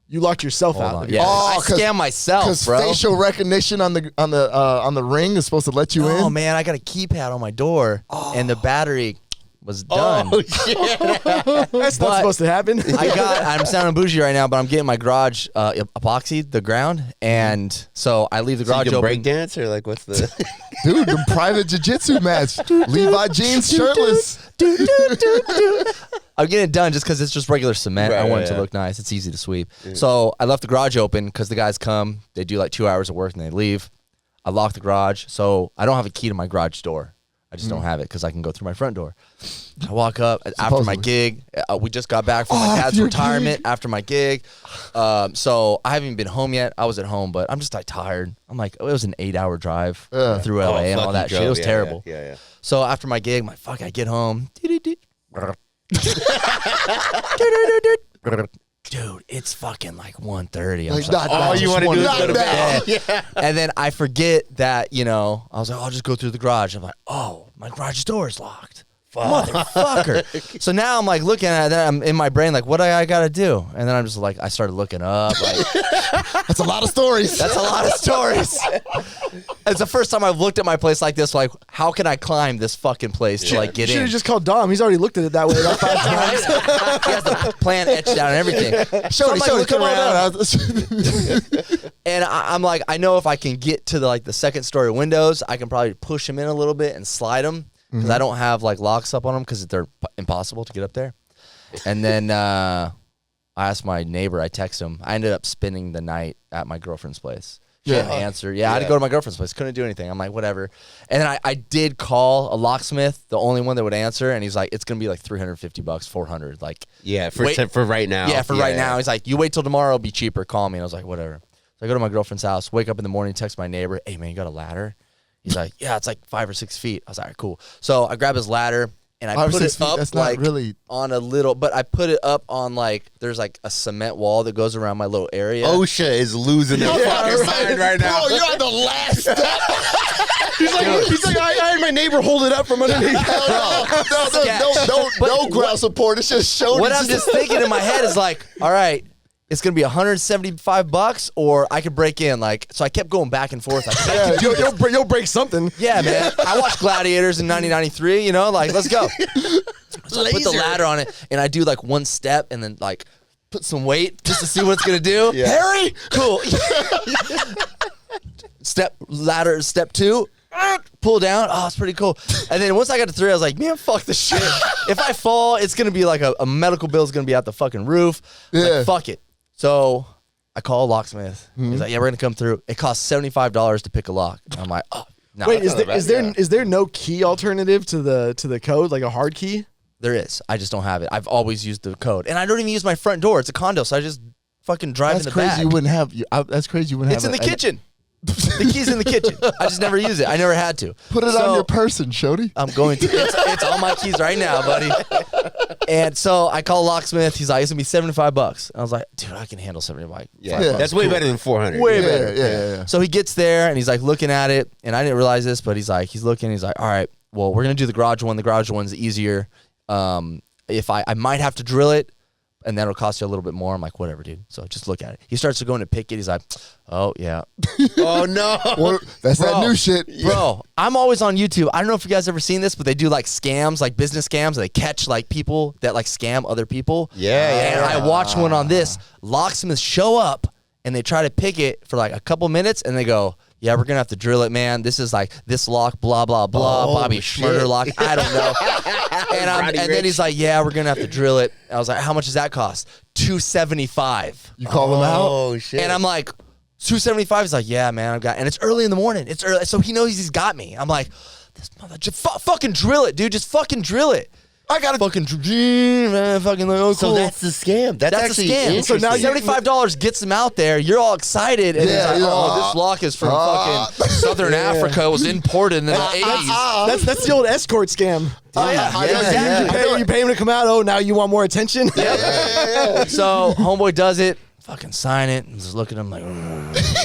You locked yourself Hold out. on. Yeah, Oh, I scam myself, Because bro. facial recognition on the ring is supposed to let you Oh in. man, I got a keypad on my door, and the battery was done. Oh shit. That's not But- supposed to happen. I'm sounding bougie right now, but I'm getting my garage epoxied, the ground, and so I leave the So you garage can open. break dance or like what's the? Dude, the private jiu-jitsu match. Levi jeans shirtless. I'm getting it done just because it's just regular cement. Right, I want it yeah. to look nice. It's easy to sweep. So I left the garage open because the guys come, they do like 2 hours of work and they leave. I lock the garage, so I don't have a key to my garage door. I just don't have it because I can go through my front door. I walk up after my Supposedly. gig. We just got back from my dad's your retirement after my gig. So I haven't even been home yet. I was at home, but I'm just like tired. I'm like, it was an 8-hour drive through LA and all that shit. It was terrible. Yeah. So after my gig, I'm like, fuck, I get home. dude, it's fucking like 1:30. I'm Like, just not like, now. All you want to do is Not go to now. bed. Yeah. and then I forget that, I was like, I'll just go through the garage. I'm like, oh, my garage door is locked. Motherfucker. So now I'm like looking at it, and I'm in my brain like, what do I gotta do? And then I'm just like, I started looking up. Like, That's a lot of stories. that's a lot of stories. It's the first time I've looked at my place like this. Like, how can I climb this fucking place to like You get should in? have just called Dom. He's already looked at it that way about 5 times. He has the plan etched out and everything. So I'm like looking come on around, down. and I'm like, I know if I can get to the second story windows, I can probably push them in a little bit and slide them because I don't have like locks up on them because they're impossible to get up there. And then I asked my neighbor. I texted him. I ended up spending the night at my girlfriend's place. She didn't answer. Yeah, I had to go to my girlfriend's place. Couldn't do anything. I'm like, whatever. And then I did call a locksmith, the only one that would answer, and he's like, it's gonna be like $350, $400. Like, Yeah, Wait. for right now. yeah, for right now. He's like, you wait till tomorrow, it'll be cheaper. Call me. And I was like, whatever. So I go to my girlfriend's house, wake up in the morning, text my neighbor, hey man, you got a ladder? He's like, yeah, it's like 5 or 6 feet. I was like, all right, cool. So I grab his ladder and I 5 or put 6 it feet, up that's not like really- on a little, but I put it up on like, there's like a cement wall that goes around my little area. OSHA is losing their fucking mind right now. Bro, you're on the last step. He's like, I had my neighbor hold it up from underneath. No ground support. It's just shoulders. What I'm just thinking in my head is like, all right, it's gonna be $175, or I could break in. Like, so I kept going back and forth. Like, I can do this. You'll break something. Yeah, man. I watched Gladiators in 1993. Like, let's go. So I put the ladder on it, and I do like one step, and then like put some weight just to see what it's gonna do. Yeah. Harry, cool. Ladder, step 2. Pull down. Oh, it's pretty cool. And then once I got to 3, I was like, man, fuck this shit. If I fall, it's gonna be like a medical bill is gonna be out the fucking roof. I was Yeah. like, fuck it. So I call a locksmith. He's like, yeah, we're gonna come through. It costs $75 to pick a lock. And I'm like, oh, no. Wait, not bad, is there no key alternative to the code, like a hard key? There is. I just don't have it. I've always used the code, and I don't even use my front door. It's a condo, so I just fucking drive That's in the crazy. back. You wouldn't have. That's crazy. You wouldn't It's have. in the kitchen. The key's in the kitchen. I just never use it. I never had to. Put it So, on your person, Shody. I'm going to. It's on my keys right now, buddy. And so I call a locksmith. He's like, it's gonna be $75. I was like, dude, I can handle $75. Yeah, Yeah. that's way better than 400. Way Yeah, better. yeah. So he gets there and he's like looking at it, and I didn't realize this, but he's looking. He's like, all right, well, we're gonna do the garage one. The garage one's easier. If I might have to drill it, and that'll cost you a little bit more. I'm like, whatever, dude. So just look at it. He starts to go in to pick it. He's like, oh yeah, Oh no. Well, that's that Bro. new shit. bro. I'm always on YouTube. I don't know if you guys ever seen this, but they do like scams, like business scams. They catch like people that like scam other people. Yeah, And I watched one on this. Locksmiths show up and they try to pick it for like a couple minutes, and they go, yeah, we're gonna have to drill it, man. This is like this lock, blah blah blah. Oh, Bobby shit. Schmurder lock. I don't know. And Roddy then Ricch. he's like, yeah, we're gonna have to drill it. I was like, how much does that cost? $275. You call them out. Oh shit. And I'm like, 275. He's like, yeah, man, I've got, and it's early in the morning. It's early, so he knows he's got me. I'm like, this mother, just fucking drill it, dude. Just fucking drill it. I gotta fucking fucking like, oh, So cool. that's the scam. That's That's a actually scam. So now interesting. $75 gets them out there. You're all excited, and Yeah, it's like, yeah. oh, this lock is from fucking Southern Africa. It was imported in the 80s. That's the old escort scam. Oh, yeah. I know, Exactly. You pay him to come out. Oh, now you want more attention? So homeboy does it. Fucking sign it. And just look at him like,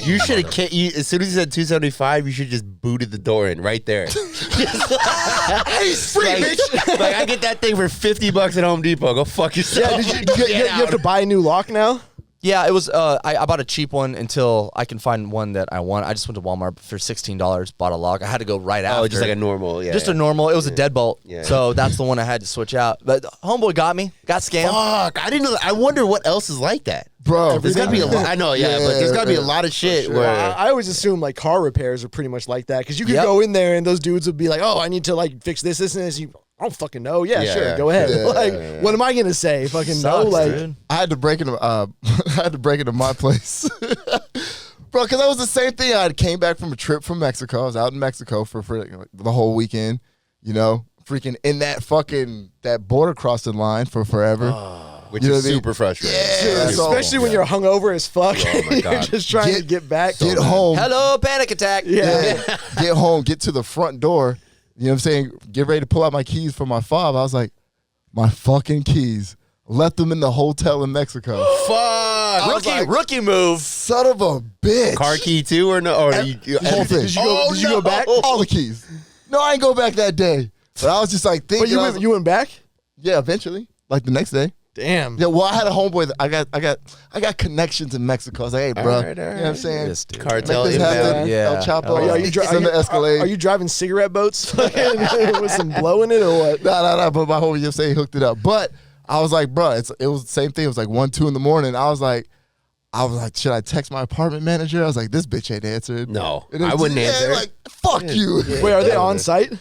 You should have. As soon as he said 275, you should just booted the door in right there. Hey, free bitch! Like I get that thing for $50 at Home Depot. Go fuck yourself. Yeah, you have to buy a new lock now? yeah, it was. I bought a cheap one until I can find one that I want. I just went to Walmart for $16. Bought a lock. I had to go right after. Oh, just like a normal. Yeah. Just a normal. It was a deadbolt. Yeah. So that's the one I had to switch out. But homeboy got me. Got scammed. Fuck! I didn't know. That. I wonder what else is like that. Bro, There's gotta be a lot. I know, yeah, but there's gotta be a lot of shit Well, where. I always assume like car repairs are pretty much like that because you could Yep. go in there and those dudes would be like, "Oh, I need to like fix this, and this." I don't fucking know. Yeah, Yeah, sure, yeah. go ahead. Yeah, like, what am I gonna say? Fucking no, Sucks, like. dude. I had to break into I had to break into my place. Bro, because that was the same thing. I came back from a trip from Mexico. I was out in Mexico for like, the whole weekend, freaking in that border crossing line for forever. which You know is what I mean? super frustrating. Yeah, Dude, so- especially when you're hungover as fuck Oh my and you're God. just trying to get back. Get home. Hello, panic attack. Yeah. Get home, get to the front door. You know what I'm saying? Get ready to pull out my keys for my fob. I was like, my fucking keys Left them in the hotel in Mexico. Fuck. Rookie move. Son of a bitch. Car key too or no? Or Whole thing. Did you go back? All the keys. No, I ain't go back that day. But I was just like thinking. But you went back? Yeah, eventually. Like the next day. Damn. Yeah, well, I had a homeboy that I got connections in Mexico. I was like, hey, bro. All right. You know what I'm saying? This dude. Cartel Make this happen. inbound. Yeah. El Chapo. Oh, yeah, Send the Escalade. Are you driving cigarette boats with some blow in it or what? No. But my homie just say he hooked it up. But I was like, bro, it was the same thing. It was like 1, 2 in the morning. I was like, should I text my apartment manager? I was like, this bitch ain't answered. No, And I wouldn't answer. Like, fuck you. Wait, are they on site?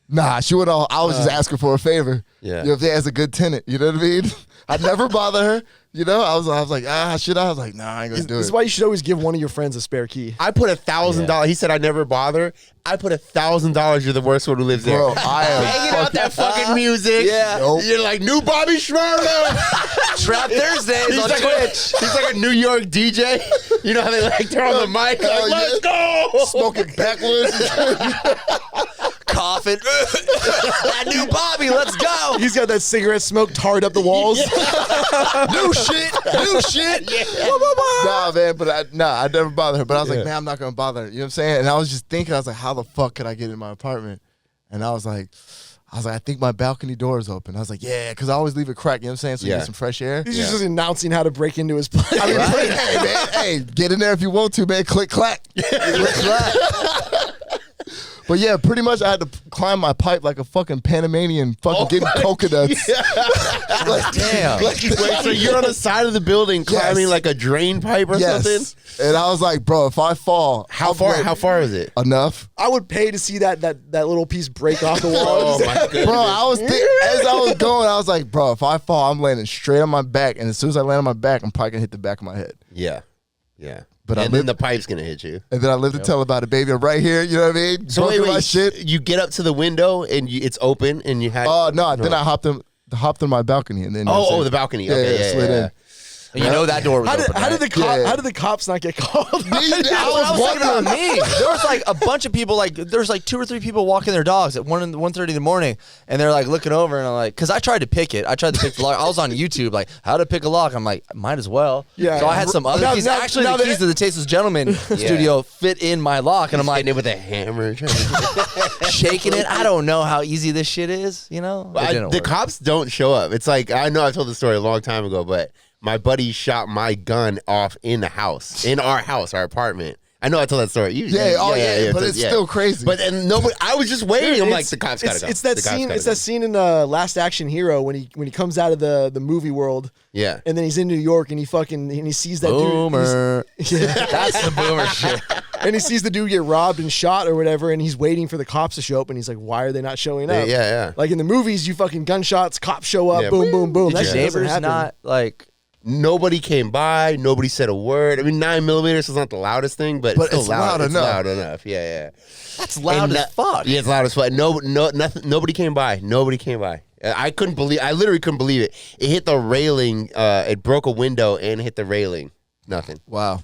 Nah, she would all. I was just asking for a favor. Yeah. You know, if they as a good tenant, you know what I mean? I'd never bother her. You know, I was like, should I? I was like, nah, I ain't gonna do This it. is why you should always give one of your friends a spare key. I put $1,000. He said I never bother. I put $1,000. You're the worst one who lives there. Bro, I am Hanging out that fucking music. Yeah. Nope. You're like new Bobby Schmurda. Trap Thursdays He's on like Twitch. he's like a New York DJ. You know how they like turn on the mic? Hell Like, let's yeah. go. smoking backwards. Coughing. That new Bobby, let's go. He's got that cigarette smoke tarred up the walls. New shit. Nah, man, but I never bothered her. But I was like, man, I'm not gonna bother her. You know what I'm saying? And I was just thinking, I was like, how the fuck could I get in my apartment? And I was like, I think my balcony door is open. I was like, yeah, because I always leave it cracked. You know what I'm saying? So you Yeah. get some fresh air. He's just announcing how to break into his place. I mean, hey, man, hey, get in there if you want to, man. Click, clack. Click, clack. But yeah, pretty much I had to climb my pipe like a fucking Panamanian fucking getting coconuts. Like, Damn. like, Wait, so you're on the side of the building climbing Yes. like a drain pipe or something? yes. And I was like, bro, if I fall, How far is it? Enough. I would pay to see that little piece break off the wall. Oh my goodness. Bro, I was as I was going, I was like, bro, if I fall, I'm landing straight on my back. And as soon as I land on my back, I'm probably gonna hit the back of my head. Yeah. But And then the pipe's gonna hit you. And then I live to tell about it, baby. I'm right here, you know what I mean? So Bunker wait, my shit. you get up to the window and it's open and you had. Oh no, then I hopped in my balcony and then the balcony. Okay, yeah, slid in. You know that door was open. How did Yeah. the cops not get called? I was Thinking about wondering. me. There was like a bunch of people, like there's like 2 or 3 people walking their dogs at 1:30 in the morning, and they're like looking over, and I'm like, because I tried to pick it. I tried to pick the lock. I was on YouTube, like how to pick a lock. I'm like, might as well. Yeah. So I had some other Now- keys. now- Actually, now the that- keys to the Tasteless Gentleman studio fit in my lock, and I'm like Hitting it with a hammer. shaking it. I don't know how easy this shit is. You know, it didn't The work. cops don't show up. It's like I know I told the story a long time ago, but my buddy shot my gun off in the house, in our house, our apartment. I know I told that story. Yeah, but it's still crazy. But and nobody. I was just waiting. I'm like, the cops gotta it's, go. It's that The cops scene. gotta It's go. that scene in Last Action Hero when he comes out of the movie world. Yeah. And then he's in New York and he sees that Boomer. dude. Yeah. That's the boomer shit. And he sees the dude get robbed and shot or whatever, and he's waiting for the cops to show up, and he's like, "Why are they not showing up?" Yeah. Like in the movies, you fucking gunshots, cops show up, Yeah. boom, boom, boom. Did That your shit doesn't neighbors happen. not like? Nobody came by. Nobody said a word. I mean, 9mm is not the loudest thing, but it's still it's loud It's enough. loud enough. Yeah. That's loud And as fuck. Yeah, it's loud as fuck. Nothing. Nobody came by. Nobody came by. I literally couldn't believe it. It hit the railing. It broke a window and hit the railing. Nothing. Wow.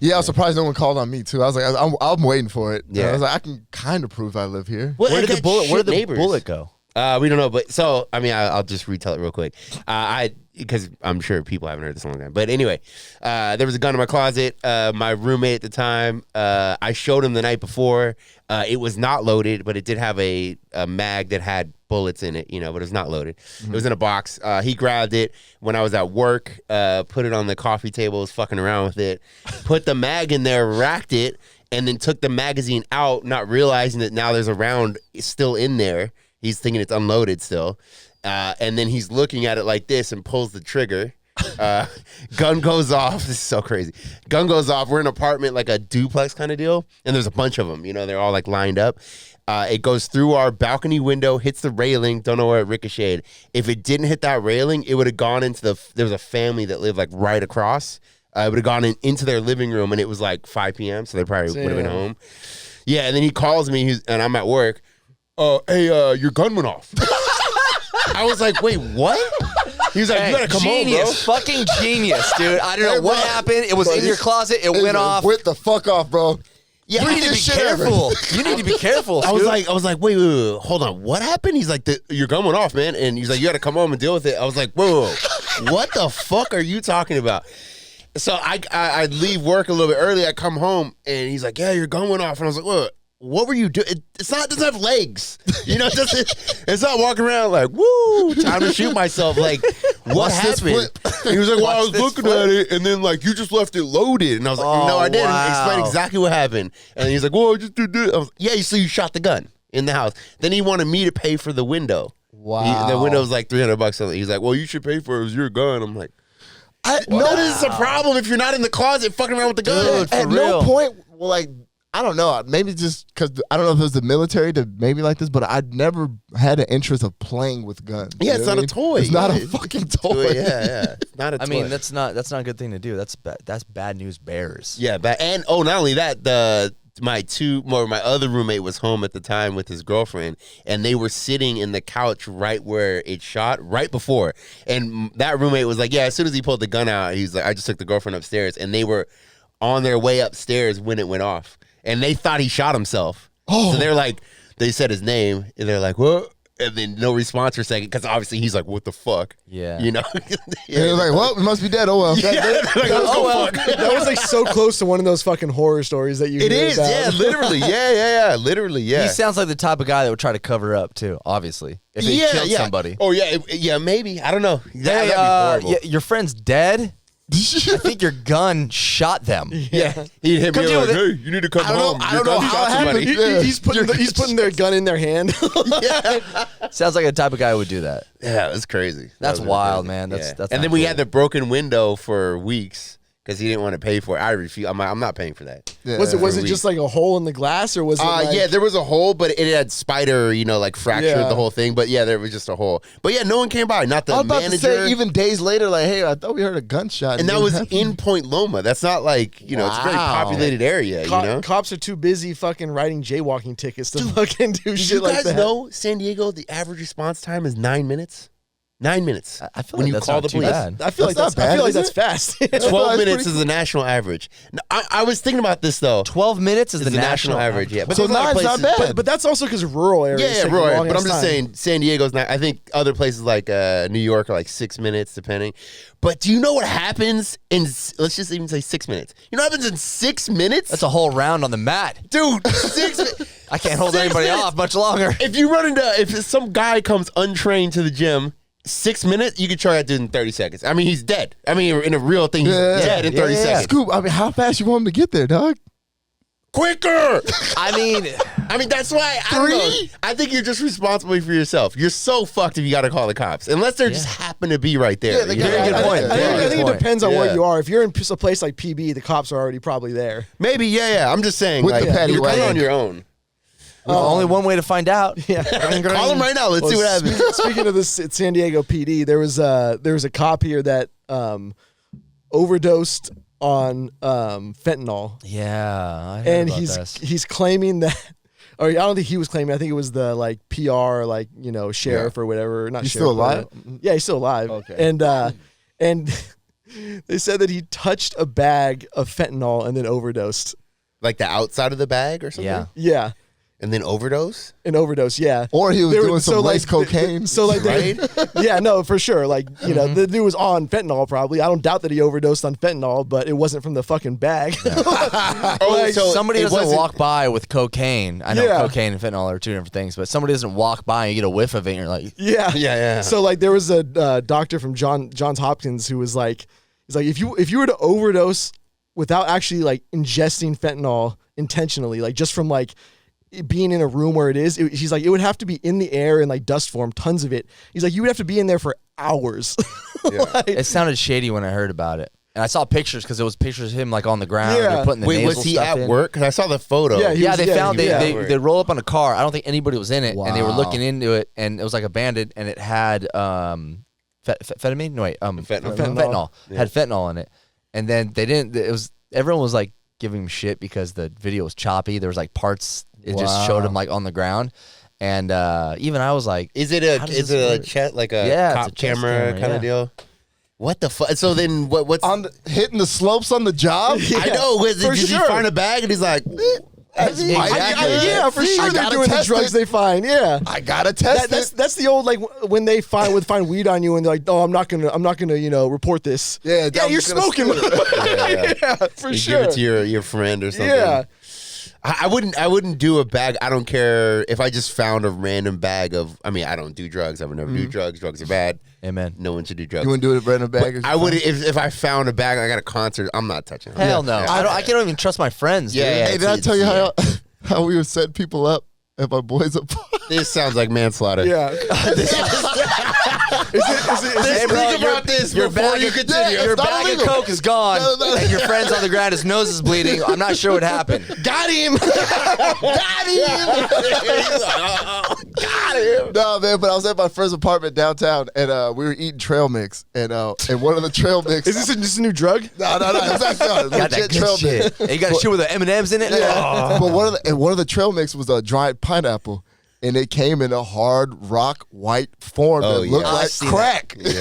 Yeah, I was surprised no one called on me too. I was like, I'm waiting for it. Yeah. I was like, I can kind of prove I live here. What, Where did I the got bullet? Where shit did the neighbors. bullet go? We don't know, but so I mean, I'll just retell it real quick. Because I'm sure people haven't heard this in a long time. But anyway, there was a gun in my closet. My roommate at the time, I showed him the night before. It was not loaded, but it did have a mag that had bullets in it, but it was not loaded. It was in a box. He grabbed it when I was at work, put it on the coffee table, was fucking around with it, put the mag in there, racked it, and then took the magazine out, not realizing that now there's a round still in there. He's thinking it's unloaded still. And then he's looking at it like this and pulls the trigger. Gun goes off. This is so crazy. Gun goes off. We're in an apartment, like a duplex kind of deal. And there's a bunch of them. They're all like lined up. It goes through our balcony window, hits the railing. Don't know where it ricocheted. If it didn't hit that railing, it would have gone into there was a family that lived like right across. It would have gone into their living room, and it was like 5 p.m., so they probably would have been home. Yeah, and then he calls me, and I'm at work. Hey, your gun went off. I was like, wait, what? He was like, you gotta come genius, home, fucking genius, dude. I don't know Hey, what bro. happened. It was Bro, in your closet. It went off. Went the fuck off, bro. Yeah, You need to be careful. You need to be careful. I was Scoop. like, wait, hold on, what happened? He's like, your gun went off, man, and he's like, you got to come home and deal with it. I was like, whoa. what the fuck are you talking about? So I'd leave work a little bit early. I come home and he's like, yeah, your gun went off. And I was like, what were you doing? It doesn't have legs. You know, it's not walking around like, woo, time to shoot myself. Like, what happened? He was like, well, I was looking at it, and then, like, you just left it loaded. And I was like, no, I didn't. Explain exactly what happened. And he's like, well, I just did this. I was like, yeah, so you shot the gun in the house. Then he wanted me to pay for the window. Wow. The window was like $300. He's like, well, you should pay for it. It was your gun. I'm like, no, this is a problem if you're not in the closet fucking around with the gun. Dude, At for no real. point, well, like, I don't know. Maybe just because I don't know if it was the military to maybe like this, but I'd never had an interest of playing with guns. Yeah, You it's know not what a I mean? toy. It's not Yeah. a fucking toy. Yeah. It's not a toy. I mean, that's not a good thing to do. That's bad news bears. Yeah, and not only that, my other roommate was home at the time with his girlfriend, and they were sitting in the couch right where it shot, right before. And that roommate was like, yeah, as soon as he pulled the gun out, he's like, I just took the girlfriend upstairs, and they were on their way upstairs when it went off, and they thought he shot himself. So they're like, they said his name, and they're like, what? And then no response for a second, because obviously he's like, what the fuck? Yeah. You know? And they're like, well, we must be dead. Oh, well. Yeah, like, let's go fuck. That was like so close to one of those fucking horror stories that you It hear is, about. yeah, literally, yeah, literally, yeah. He sounds like the type of guy that would try to cover up too. Obviously, if he killed somebody. Oh yeah, maybe. I don't know. Hey, That'd be horrible. your friend's dead. I think your gun shot them. Yeah, he'd hit me Come like, deal hey, with you need to come I don't home. know- I Your don't know gun how shot it somebody. happened. Yeah. He's putting their gun in their hand. Sounds like the type of guy who would do that. Yeah, that's crazy. That's That was wild, crazy. man. That's and not then we cool. had the broken window for weeks because he didn't want to pay for it. I refuse. I'm not paying for that. Yeah. Was For it just like a hole in the glass, or was it? Like, Yeah, there was a hole, but it had spider, like fractured Yeah. the whole thing. But yeah, there was just a hole. But yeah, no one came by. Not the I was about manager. to say, even days later, like, hey, I thought we heard a gunshot. and that was in Point Loma. That's not like, it's a very Wow. populated area, Cops are too busy fucking writing jaywalking tickets to fucking do Did shit you like guys that. know San Diego, the average response time is 9 minutes? 9 minutes. I feel when like you that's call not the too police. bad. I feel like That's that's not bad, is that's it? fast. 12 that's minutes pretty is the national average. No, I was thinking about this though. 12 minutes is It's the national average. Yeah, but So there's a lot of 9's not places- bad. But that's also because rural areas. Yeah, take a right. long But ass I'm just time. saying, San Diego's not. I think other places like New York are like 6 minutes, depending. But do you know what happens in? Let's just even say 6 minutes. You know what happens in 6 minutes? That's a whole round on the mat. dude. 6 minutes. I can't hold 6 anybody minutes. off much longer. If you run into, if some guy comes untrained to the gym, 6 minutes, you can try that dude in 30 seconds. I mean, he's dead. I mean, in a real thing, he's dead in 30 seconds. Scoop, I mean, how fast you want him to get there, dog? Quicker. I mean, That's why I don't know. I think you're just responsible for yourself. You're so fucked if you got to call the cops, unless they just happen to be right there. Yeah, they You know? got- very good point. I I Very think, good I think it point. depends on Yeah. where you are. If you're in a place like PB, the cops are already probably there. Maybe, yeah. I'm just saying, With like, the paddy you're coming wagon. on your own. only one way to find out. Yeah. Call them right now. Let's see what happens. Speaking of this, San Diego PD, there was a cop here that overdosed on fentanyl, Yeah, I heard and about he's this. he's claiming that. Or I don't think he was claiming. I think it was the like PR, like sheriff or whatever. Not He's sheriff, still alive? but- Yeah, he's still alive. Okay. And they said that he touched a bag of fentanyl and then overdosed. Like the outside of the bag or something? Yeah. Yeah, And then overdose? an overdose. Yeah. Or he was They were- doing some so, like, lace cocaine. So like, Right? yeah, no, for sure. Like, the dude was on fentanyl probably. I don't doubt that he overdosed on fentanyl, but it wasn't from the fucking bag. Oh, so Somebody it doesn't wasn't- walk by with cocaine. I know Yeah. cocaine and fentanyl are two different things, but somebody doesn't walk by and you get a whiff of it and you're like, Yeah, Yeah. So like, there was a doctor from Johns Hopkins who was like, he's like, if you were to overdose without actually like ingesting fentanyl intentionally, like just from like it being in a room where it is, he's like, it would have to be in the air in like dust form, tons of it. He's like, you would have to be in there for hours. Like, it sounded shady when I heard about it. And I saw pictures because it was pictures of him like on the ground. Yeah. They're putting the Wait, nasal was he stuff at in. work? Because I saw the photo. Yeah, he Yeah, was- they yeah, found he- they, yeah. they roll up on a car. I don't think anybody was in it, and they were Wow. looking into it, and it was like abandoned, and it had fentanyl. No wait, Fentanyl. had fentanyl in it, and then they didn't. It was everyone was like giving him shit because the video was choppy. There was like parts. It just showed him like on the ground, and even I was like, Is it How does is this it a work? chat like a Yeah, it's cop a chest camera camera, kind yeah. of deal? What the fuck? So then what's on hitting the slopes on the job? I know. Did for he sure. find a bag and he's like, Exactly. Yeah, for sure they're doing the drugs they find. Yeah, I gotta test it. That's the old like when they find weed on you and they're like, oh, I'm not gonna report this. Yeah, you're smoking. Yeah, for You sure. give it to your friend or something. Yeah. I wouldn't do a bag. I don't care if I just found a random bag of. I mean, I don't do drugs. I would never do drugs. Drugs are bad. Amen. No one should do drugs. You wouldn't do it in a random bag? I would if I found a bag. I got a concert. I'm not touching it. Hell no. I can't even trust my friends. Dude. Yeah. Hey, did I tell you how we were setting people up at my boys' apartment? This sounds like manslaughter. Yeah. Hey, think about this before you continue. Your bag of coke is gone, and your friend's on the ground. His nose is bleeding. I'm not sure what happened. Got him. Got him. Got him. No, man, but I was at my first apartment downtown, and we were eating trail mix, and one of the trail mix. Is this a new drug? No. It was actually a Got that legit good trail shit. mix. And you got a shit with the M&Ms in it. Yeah. But one of the trail mix was a dried pineapple, and it came in a hard rock white form that looked I've like seen crack. That.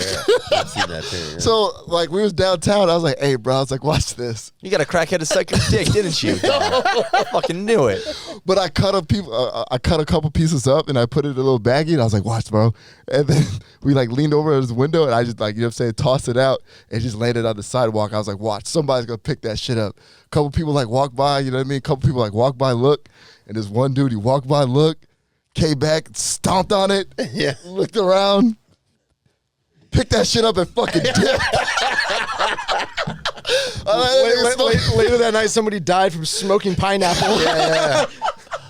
Yeah, I've seen that too. Yeah. So like we was downtown, I was like, "Hey, bro," I was like, "Watch this." You got a crackhead suck your dick, didn't you? I fucking knew it. But I cut a couple pieces up and I put it in a little baggie and I was like, "Watch, bro." And then we like leaned over his window and I just like, you know what I'm saying, tossed it out and just laid it on the sidewalk. I was like, "Watch, somebody's gonna pick that shit up." A couple people like walk by, you know what I mean? A couple people like walk by, look, and this one dude, he walked by, look, came back, stomped on it, looked around, picked that shit up and fucking dipped. Later that night, somebody died from smoking pineapple. Yeah.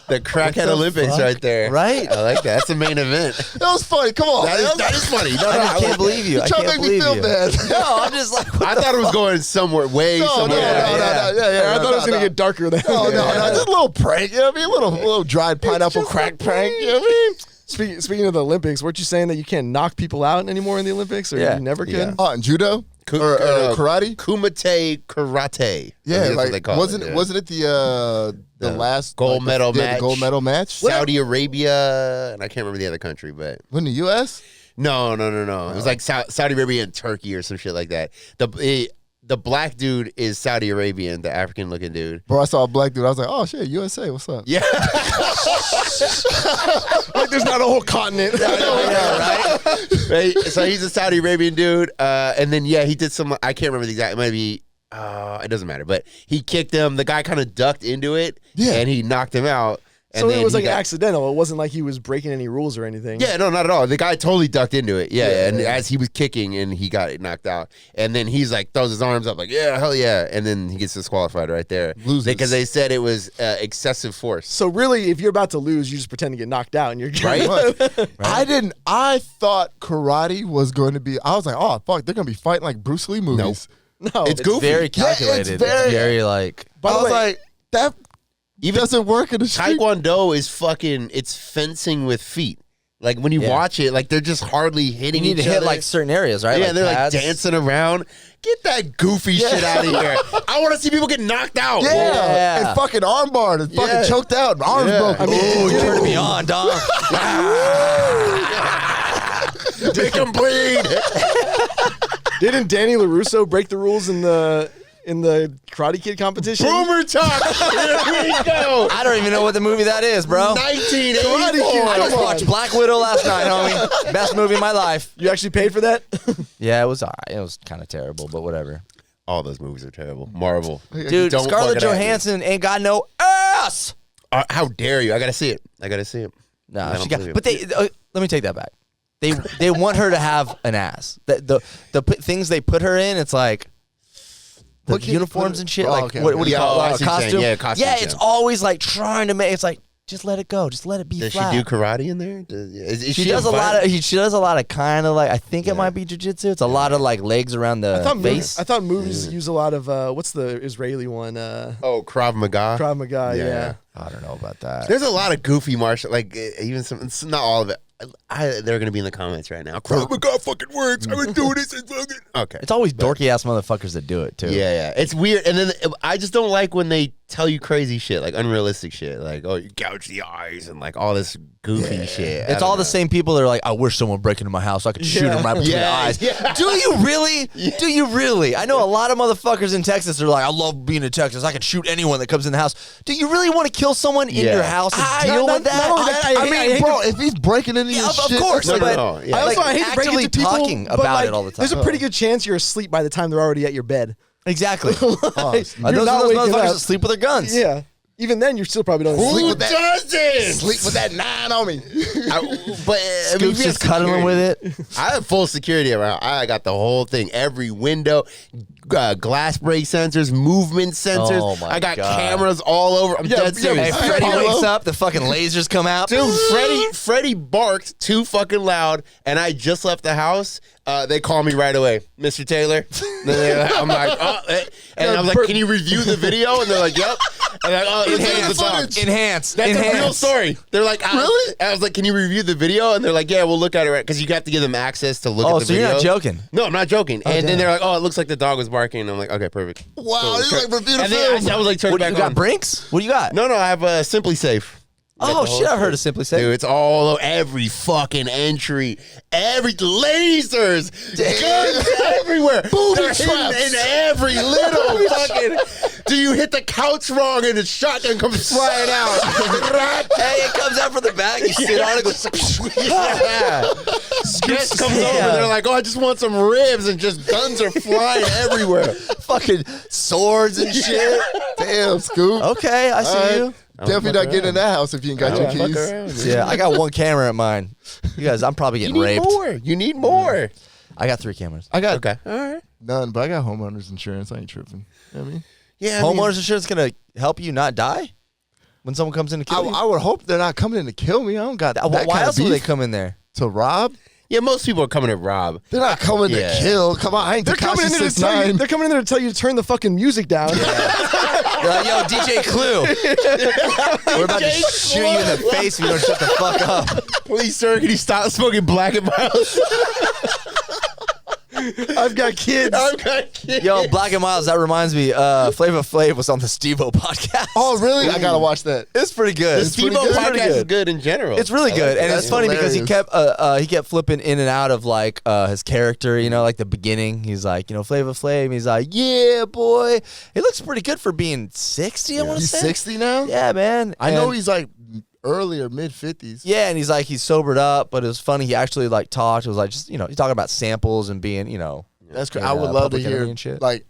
The crackhead Olympics right there. Right? I like that. That's the main event. That was funny. Come on. That is funny. No, I can't believe you. I Trying can't to make me believe feel you. bad. No, I'm just like, I thought it was going somewhere, No, somewhere. Yeah, I thought it was gonna get darker than. No, just a little prank. You know what I mean? A little dried pineapple crack prank. You know what I mean? Speaking of the Olympics, weren't you saying that you can't knock people out anymore in the Olympics, or Yeah. you never could? Yeah. Oh, and judo or karate. Kumite karate. Yeah, that's like what they call wasn't it. it the last gold medal the match? gold medal match? Saudi Arabia, and I can't remember the other country, but When the U.S. no. It was like Saudi Arabia and Turkey or some shit like that. The black dude is Saudi Arabian, the African looking dude. Bro, I saw a black dude. I was like, "Oh shit, USA, what's up?" Yeah. Like there's not a whole continent. Right? So he's a Saudi Arabian dude, and then he did some. I can't remember the exact. It might be. It doesn't matter. But he kicked him. The guy kind of ducked into it, and he knocked him out. And So then it was he like got- accidental. It wasn't like he was breaking any rules or anything. Yeah, no, not at all. The guy totally ducked into it. Yeah, and as he was kicking, and he got knocked out, and then he's like throws his arms up like, "Yeah, hell yeah!" And then he gets disqualified right there Loses. because they said it was excessive force. So really, if you're about to lose, you just pretend to get knocked out, and you're Right? I thought karate was going to be. I was like, "Oh fuck, they're gonna be fighting like Bruce Lee movies." No, It's it's goofy. very Yeah, it's calculated. very- It's very like. I was like, that doesn't work in the street. Taekwondo is it's fencing with feet. Like when you watch it, like they're just hardly You hitting need to each hit other. like certain areas, right? Yeah, they're like pads. dancing around. Get that goofy shit out of here. I want to see people get knocked out. Yeah. And fucking armbarred and fucking choked out, and arms broken. Oh, you turned me on, dog. Make them bleed. Didn't Danny LaRusso break the rules in the Karate Kid competition? Boomer talk. Here we go. I don't even know what the movie that is, bro. 1984. I just watched Black Widow last night, homie. Best movie of my life. You actually paid for that? Yeah, it was all right. It was kind of terrible, but whatever. All those movies are terrible. Marvel. Dude, Don't Scarlett fucking at me. Johansson ain't got no ass. How dare you? I gotta see it. I No, don't she got. believe it. But let me take that back. They want her to have an ass. The things they put her in, it's like the What can- uniforms and shit. Oh, Like okay. what do you Yeah, call I it? see what you're saying. Costume. Yeah, costumes, Yeah, yeah. it's always like trying to make. It's like just let it go. Just let it be Does flat. she do karate in there? Is She does a lot of. She does a lot of kind of like. I think it might be jujitsu. It's a lot of like legs around the face. I thought movies use a lot of what's the Israeli one? Oh, Krav Maga. Krav Maga. Yeah. I don't know about that. There's a lot of goofy martial, like even some. It's not all of it. They're gonna be in the comments right now. Krav Maga fucking works. I've been doing this. It's fucking okay. It's always dorky ass motherfuckers that do it too. Yeah. It's weird, and then I just don't like when they tell you crazy shit, like unrealistic shit, like, oh, you gouge the eyes and like all this goofy shit. It's all the same people that are like, I wish someone would break into my house so I could shoot him right between the eyes. Yeah. Do you really? Do you really? I know a lot of motherfuckers in Texas that are like, I love being in Texas. I can shoot anyone that comes in the house. Do you really want to kill someone in your house and deal with that? I mean, bro, if he's breaking into your of shit, course. No, but no, yeah. I also I hate to break actively it to people, talking but, about like, it all the time. There's a pretty good chance you're asleep by the time they're already at your bed. Exactly. You're Those not are those waking motherfuckers up. that sleep with their guns. Yeah. Even then, you still probably don't sleep Who with that. doesn't? sleep with that 9 on me. But Scoop's just cuddling with it. I have full security around. I got the whole thing, every window, glass break sensors, movement sensors. Oh my I got God. cameras all over. I'm dead Hey, serious. Freddie wakes up, the fucking lasers come out. Dude, Freddie barked too fucking loud, and I just left the house. They call me right away, Mr. Taylor. I'm like, and I was like, can you review the video? And they're like, yep. And I'm like, oh, it's the dog. Enhance. That's a real story. They're like, Really? I was like, can you review the video? And they're like, yeah, we'll look at it, right? Because you have to give them access to look at the so video. you're not joking? No, I'm not joking. And then damn. they're like, oh, it looks like the dog was barking. And I'm like, okay, perfect. Wow, you like review the And then film. I was like, turn it What do back you got? on. Brinks? What do you got? No, I have a Simply Safe. Oh shit! I've heard of Simply Safe. Dude, it's all every fucking entry, every lasers, guns everywhere, Booby they're hidden traps. in every little fucking. Do you hit the couch wrong and the shotgun comes flying out? Hey, it comes out from the back. You sit on it. Goes, Yeah. Guest comes over. They're like, "Oh, I just want some ribs," and just guns are flying everywhere. fucking swords and shit. Damn, Scoop. Okay, I see you. Definitely not getting in that house if you ain't got your keys. Yeah, I got one camera at mine. You guys, I'm probably You getting need raped. more. You need more. I got 3 cameras. I got Okay. All right. none, but I got homeowners insurance. I ain't tripping. You know what I mean? Yeah. I mean, Homeowners insurance gonna help you not die when someone comes in to kill you. I would hope they're not coming in to kill me. I don't got that Why kind else of would they beef come in there? to rob. yeah, most people are coming to rob. They're not coming Yeah. to kill. Come on, I ain't They're coming in there to tell you. 6'9". They're coming in there to tell you to turn the fucking music down. They're like, yo, DJ Clue, we're about to shoot you in the face if you don't shut the fuck up. Please, sir, can you stop smoking black and miles? I've got kids. I've got kids. Yo, Black and Miles, that reminds me, Flavor Flav was on the Steve-O podcast. Oh, really? I gotta watch that. It's pretty good. The Steve-O It's pretty podcast is good. good in general. It's really good, and That's it's funny because hilarious. he kept flipping in and out of like his character. You know, like the beginning, he's like, you know, Flavor Flav. He's like, yeah, boy. He looks pretty good for being 60. I want to He's say 60 now? Yeah, man. I know And- he's like early or mid 50s. Yeah, and he's like he's sobered up, but it was funny. He actually like talked. It was like just he's talking about samples and being That's great. in, I would love to Public Enemy hear and shit. like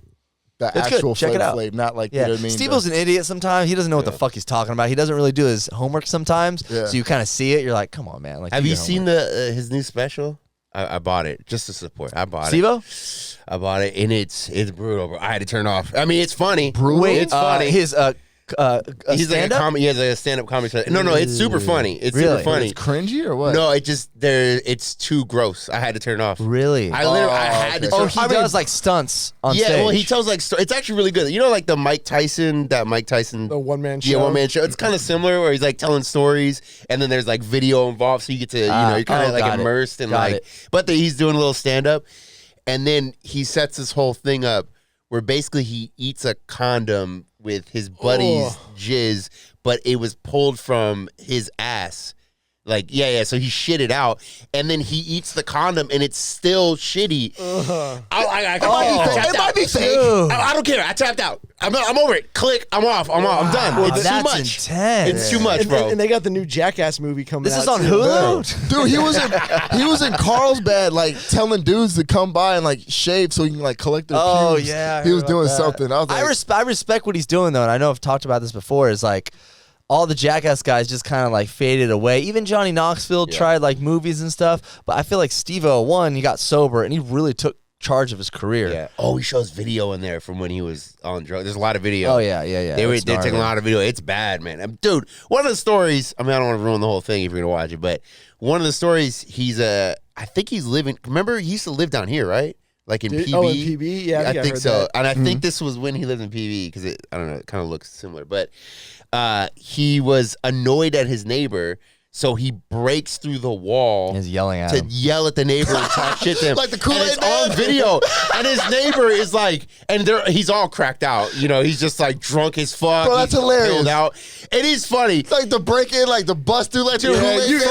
the It's good. actual Check it out. Flav, not like Yeah, you know what I mean. Steve-O's an idiot sometimes. He doesn't know what the fuck he's talking about. He doesn't really do his homework sometimes. Yeah. So you kind of see it. You're like, come on, man. Like, Have do you your seen homework. his new special? I bought it just to support. I bought Steve-O? it. I bought it, and it's brutal, bro. I had to turn it off. I mean, it's funny. Wait, it's funny. his He's like he has a stand-up comedy. No, it's super funny. It's Really? super funny. It's cringy or what? No, it's too gross. I had to turn it off. Really? I literally I had to okay. turn Oh, he does like stunts on yeah, stage. well, he tells like it's actually really good. You know, like the Mike Tyson The one-man show. Yeah, one man show. It's kind of similar where he's like telling stories, and then there's like video involved, so you get to you're kind of like got it. immersed and Got like. it. But he's doing a little stand up, and then he sets this whole thing up where basically he eats a condom with his buddy's jizz, but it was pulled from his ass. Like, yeah. So he shit it out, and then he eats the condom, and it's still shitty. It might be fake. I don't care. I tapped out. I'm over it. Click. I'm off. I'm done. It's too That's much. intense. It's too much, bro. And they got the new Jackass movie coming This out. is on too. Hulu? Dude, he was in Carlsbad, like telling dudes to come by and like shave so he can like collect their Oh, pubes. yeah, I he was heard doing about that. something. I was like, I respect what he's doing though, and I know I've talked about this before. Is like all the Jackass guys just kind of like faded away. Even Johnny Knoxville tried like movies and stuff, but I feel like Steve-O, one, he got sober and he really took charge of his career. Yeah. Oh, he shows video in there from when he was on drugs. There's a lot of video. Oh yeah. They're It's taking a gnarly. lot of video. It's bad, man. Dude, one of the stories, I mean, I don't want to ruin the whole thing if you're going to watch it, but one of the stories, I think he's living, remember, he used to live down here, right? Like in PB? Oh, in PB? Yeah, I think I think heard so. that. And I think this was when he lived in PB because I don't know, it kind of looks similar. But he was annoyed at his neighbor So he breaks through the wall. He's yelling at to him. yell at the neighbor and talk shit to him. Like the And Kool-Aid it's Man. on video. And his neighbor is like, and he's all cracked out. You know, he's just like drunk as fuck. Bro, that's He's hilarious. pilled out. It is funny. Like the break in, like the bust through, like the Kool-Aid Dude,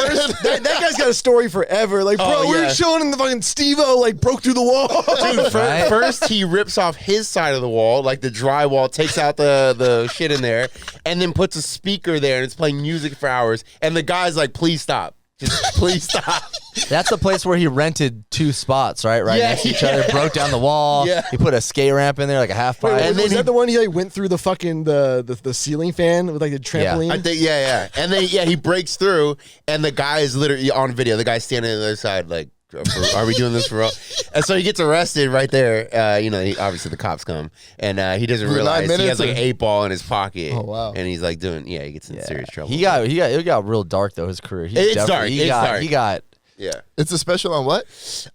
Man. that guy's got a story forever. Like, bro, Oh, we were yeah. chilling and the fucking Steve-O like broke through the wall. Dude, Right? first he rips off his side of the wall, like the drywall, takes out the shit in there, and then puts a speaker there and it's playing music for hours. And the guy's like, please stop. Just please stop. That's the place where he rented 2 spots, right next to each other. Broke down the wall. Yeah. He put a skate ramp in there, like a half pipe. Wait, And was then that the one he like went through the fucking the ceiling fan with like the trampoline? I think, yeah. And then, he breaks through, and the guy is literally on video. The guy's standing on the other side, like, are we doing this for real? And so he gets arrested right there. Obviously the cops come, and he doesn't Was it 9 realize he minutes has like or- an 8-ball in his pocket. Oh, wow. And he's like he gets in serious trouble. It got real dark though. His career. It's dark. It's dark. He got. Yeah. It's a special on what?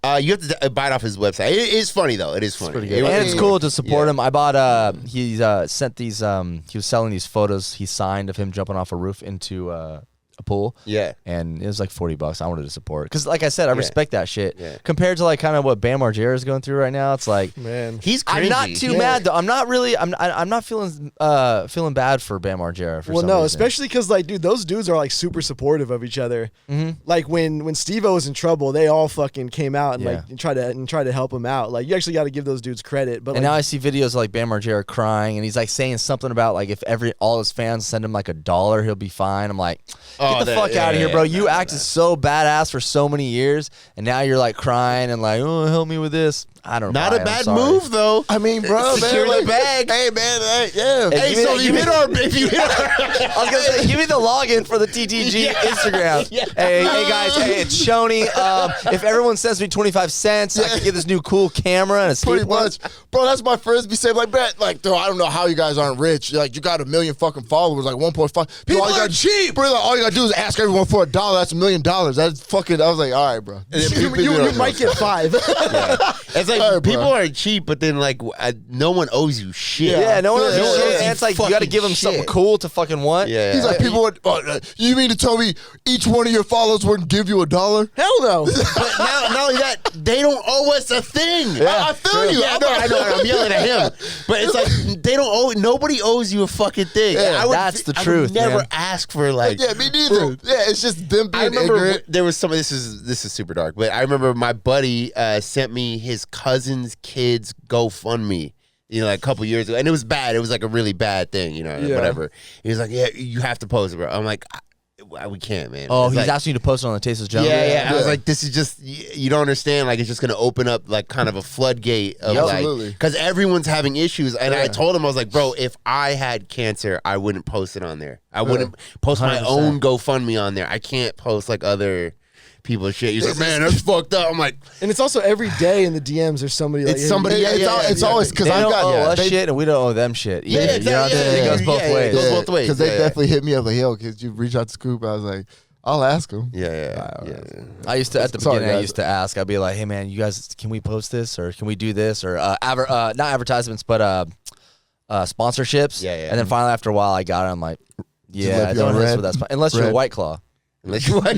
You have to buy it off his website. It is funny though. It is funny. pretty good. And it's cool to support Yeah. him. I bought. He's sent these. He was selling these photos he signed of him jumping off a roof into a pool. Yeah. And it was like $40. I wanted to support because, like I said, I respect that shit. Yeah. Compared to like kind of what Bam Margera is going through right now, it's like Man, He's crazy. I'm not too mad though. I'm not really. I'm not feeling bad for Bam Margera. For well, some no, reason. especially because like, dude, those dudes are like super supportive of each other. Like when Steve-O was in trouble, they all fucking came out and Yeah. like and tried to help him out. Like you actually got to give those dudes credit. But And like, now I see videos of like Bam Margera crying, and he's like saying something about like if all his fans send him like $1, he'll be fine. I'm like, get the fuck out of here, bro. You acted so badass for so many years, and now you're like crying and like, oh, help me with this. I don't know. Not a bad move though. I mean, bro, Secure man, the bag. Hey, man, yeah. Hey, so if you hit our, I was gonna say, give me the login for the TTG Instagram. Hey guys, it's Shoney. If everyone sends me 25 cents, I can get this new cool camera and a Pretty skateboard. much, bro. That's my first be saying like, bet, like, though I don't know how you guys aren't rich. Like, you got 1 million fucking followers, like 1.5. People all you are gotta- cheap. Bro, like, all you gotta do is ask everyone for $1. That's $1 million. That's fucking. I was like, all right, bro. you might get 5. It's like Hey, bro. people are cheap, but then like no one owes you shit. Yeah, no one else Yeah, knows yeah, shit. yeah. And it's like you got to give them something shit. cool to fucking want. Yeah. He's like, people would. You mean to tell me each one of your followers wouldn't give you $1? Hell no. But not only that, they don't owe us a thing. I feel you. Yeah, I know. I'm yelling at him, but it's like they don't owe. Nobody owes you a fucking thing. Yeah, that's the I truth, would never man. ask for like. Yeah, me neither. Yeah, it's just them being I remember ignorant. there was some. This is super dark, but I remember my buddy sent me his cousin's kid's GoFundMe. Like a couple years ago, and it was bad. It was like a really bad thing, Yeah. whatever. He was like, "Yeah, you have to post it, bro." I'm like, "We can't, man." Oh, It's he's like, asking you to post it on the Tasteless Jungle? Yeah. I was like, this is just, you don't understand. Like, it's just going to open up, like, kind of a floodgate of, Absolutely. because everyone's having issues. And I told him, I was like, bro, if I had cancer, I wouldn't post it on there. I wouldn't post my 100%. own GoFundMe on there. I can't post, like, other people's shit. He's like, man, that's fucked up. I'm like, And it's also every day in the DMs there's somebody like It's somebody- It's always because They I've don't got owe us they- shit, and we don't owe them shit. Yeah, either. exactly. You know what I'm saying? Yeah, It goes both yeah, ways. it goes both ways. Because they Yeah. definitely hit me up like, yo, could you reach out to Scoop? I was like, I'll ask him. yeah. I used to, at the Sorry, beginning, I guys. used to ask. I'd be like, hey, man, you guys, can we post this? Or can we do this? Or not advertisements, but sponsorships. Yeah. And then finally, after a while, I got it. I'm like, yeah, left I you don't on mess red. with that. Unless you're Red. White Claw. Unless you like,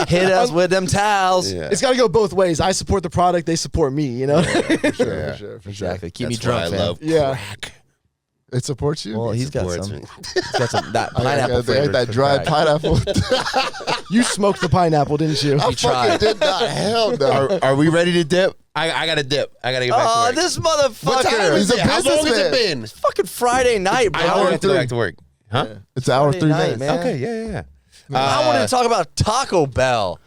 Hit us with them towels. yeah. It's got to go both ways. I support the product, they support me, you know? For sure, Yeah. for sure, for sure. Exactly. Keep That's me drunk, why I fam. love Yeah. crack. It supports you. Well, he's got Supports some. me. He's got some that I pineapple got flavor. that dry pineapple. You smoked the pineapple, didn't you? I fucking tried. did not. Hell no. Are we ready to dip? I got to dip. I got to get back to Oh, work. this What time motherfucker. is He's it? a How long has it businessman. been? Fucking Friday night, bro. I Hour have to go three. back to work. Huh? It's hour Friday 3 night, minutes. man. Okay, yeah. I wanted to talk about Taco Bell.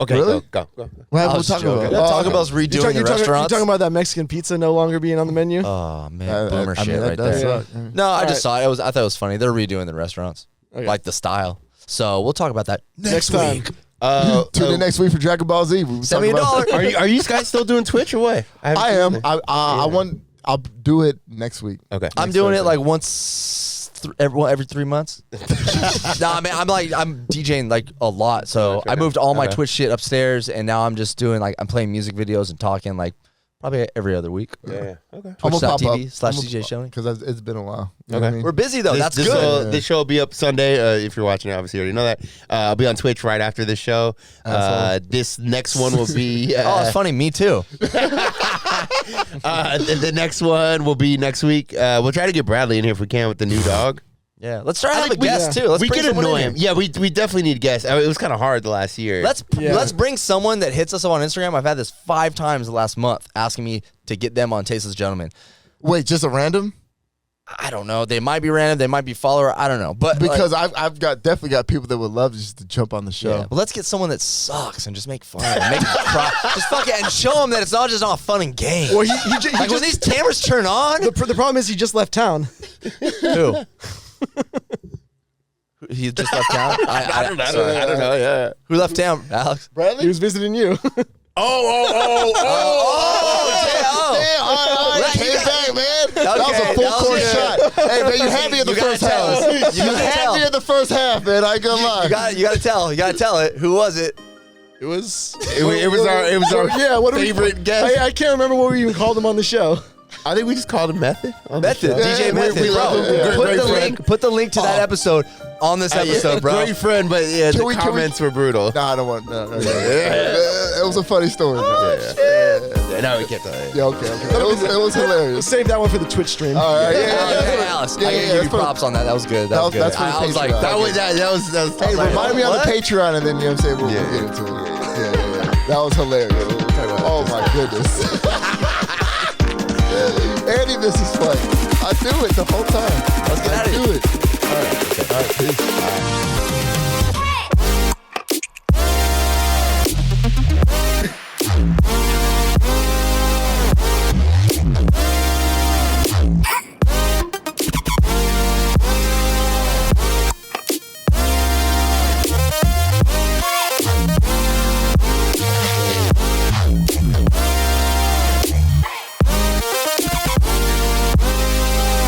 Okay, Really? go. What I happened was with Taco joking. Bell? Taco Bell's redoing the You restaurants. talking about that Mexican pizza no longer being on the menu? Oh man, boomer I mean, shit that right does there. suck. No, I All just saw it. I thought it was funny. They're redoing the restaurants, Okay. like the style. So we'll talk about that next time. week. Tune in next week for Dragon Ball Z. We Send me talk about- $1. Are you guys still doing Twitch or what? I am. I want. I'll do it next week. Okay. I'm doing it like every 3 months. Nah, man, I'm DJing like a lot. So Okay. I moved all my Okay. Twitch shit upstairs, and now I'm just doing like I'm playing music videos and talking like Probably every other week. Yeah. Okay. Twitch.tv/DJ Shoney. because it's been a while. You know what I mean? We're busy though. That's good. This show will be up Sunday. If you're watching it, obviously you already know that. I'll be on Twitch right after this show. This next one will be. Oh, it's funny. Me too. The next one will be next week. We'll try to get Bradley in here if we can with the new dog. Yeah, let's try to have a guest too. Let's we bring can someone annoy in him. here. Yeah, we definitely need guests. It was kind of hard the last year. Let's bring someone that hits us up on Instagram. I've had this 5 times the last month asking me to get them on Tasteless Gentlemen. Wait, just a random? I don't know. They might be random. They might be follower. I don't know. But Because I've definitely got people that would love just to jump on the show. yeah, but let's get someone that sucks and just make fun and make them cry. Just fucking and show them that it's not just all fun and games. Well, he Like when these cameras turn on. the problem is he just left town. Who? He just left town. I don't know. Yeah. Who left town? Alex. Bradley? He was visiting you. Oh, Damn, all right, Right, you came got- back, man. That was a Okay, full that was court good. shot. Hey, man, you had me in the You gotta first tell half. us. You You gotta had tell. me in the first half, man. I ain't gonna lie. You gotta tell. You gotta tell it. Who was it? It was our Yeah, what do favorite guest. I can't remember what we even called him on the show. I think we just called him Method. on the Method. show. DJ we Method. love Bro, him. Yeah. put the link to that episode on this episode, bro. Great friend, but yeah, the Can we- comments were brutal. Nah, I don't want. No. It was a funny story. No, we can't tell it. Yeah, okay. It was hilarious. Save that one for the Twitch stream. All right, Hey, yeah. Alice, Yeah, I yeah, gotta give you that's for- props on that. That was good. That was good. That's for the I was like, Patreon. That was Hey, like, remind me on the what? Patreon, and then you know what I'm saying. We'll get into it. Yeah. That was hilarious. Oh my goodness. Andy, this is fun. I do it the whole time. Let's get out of here. do it.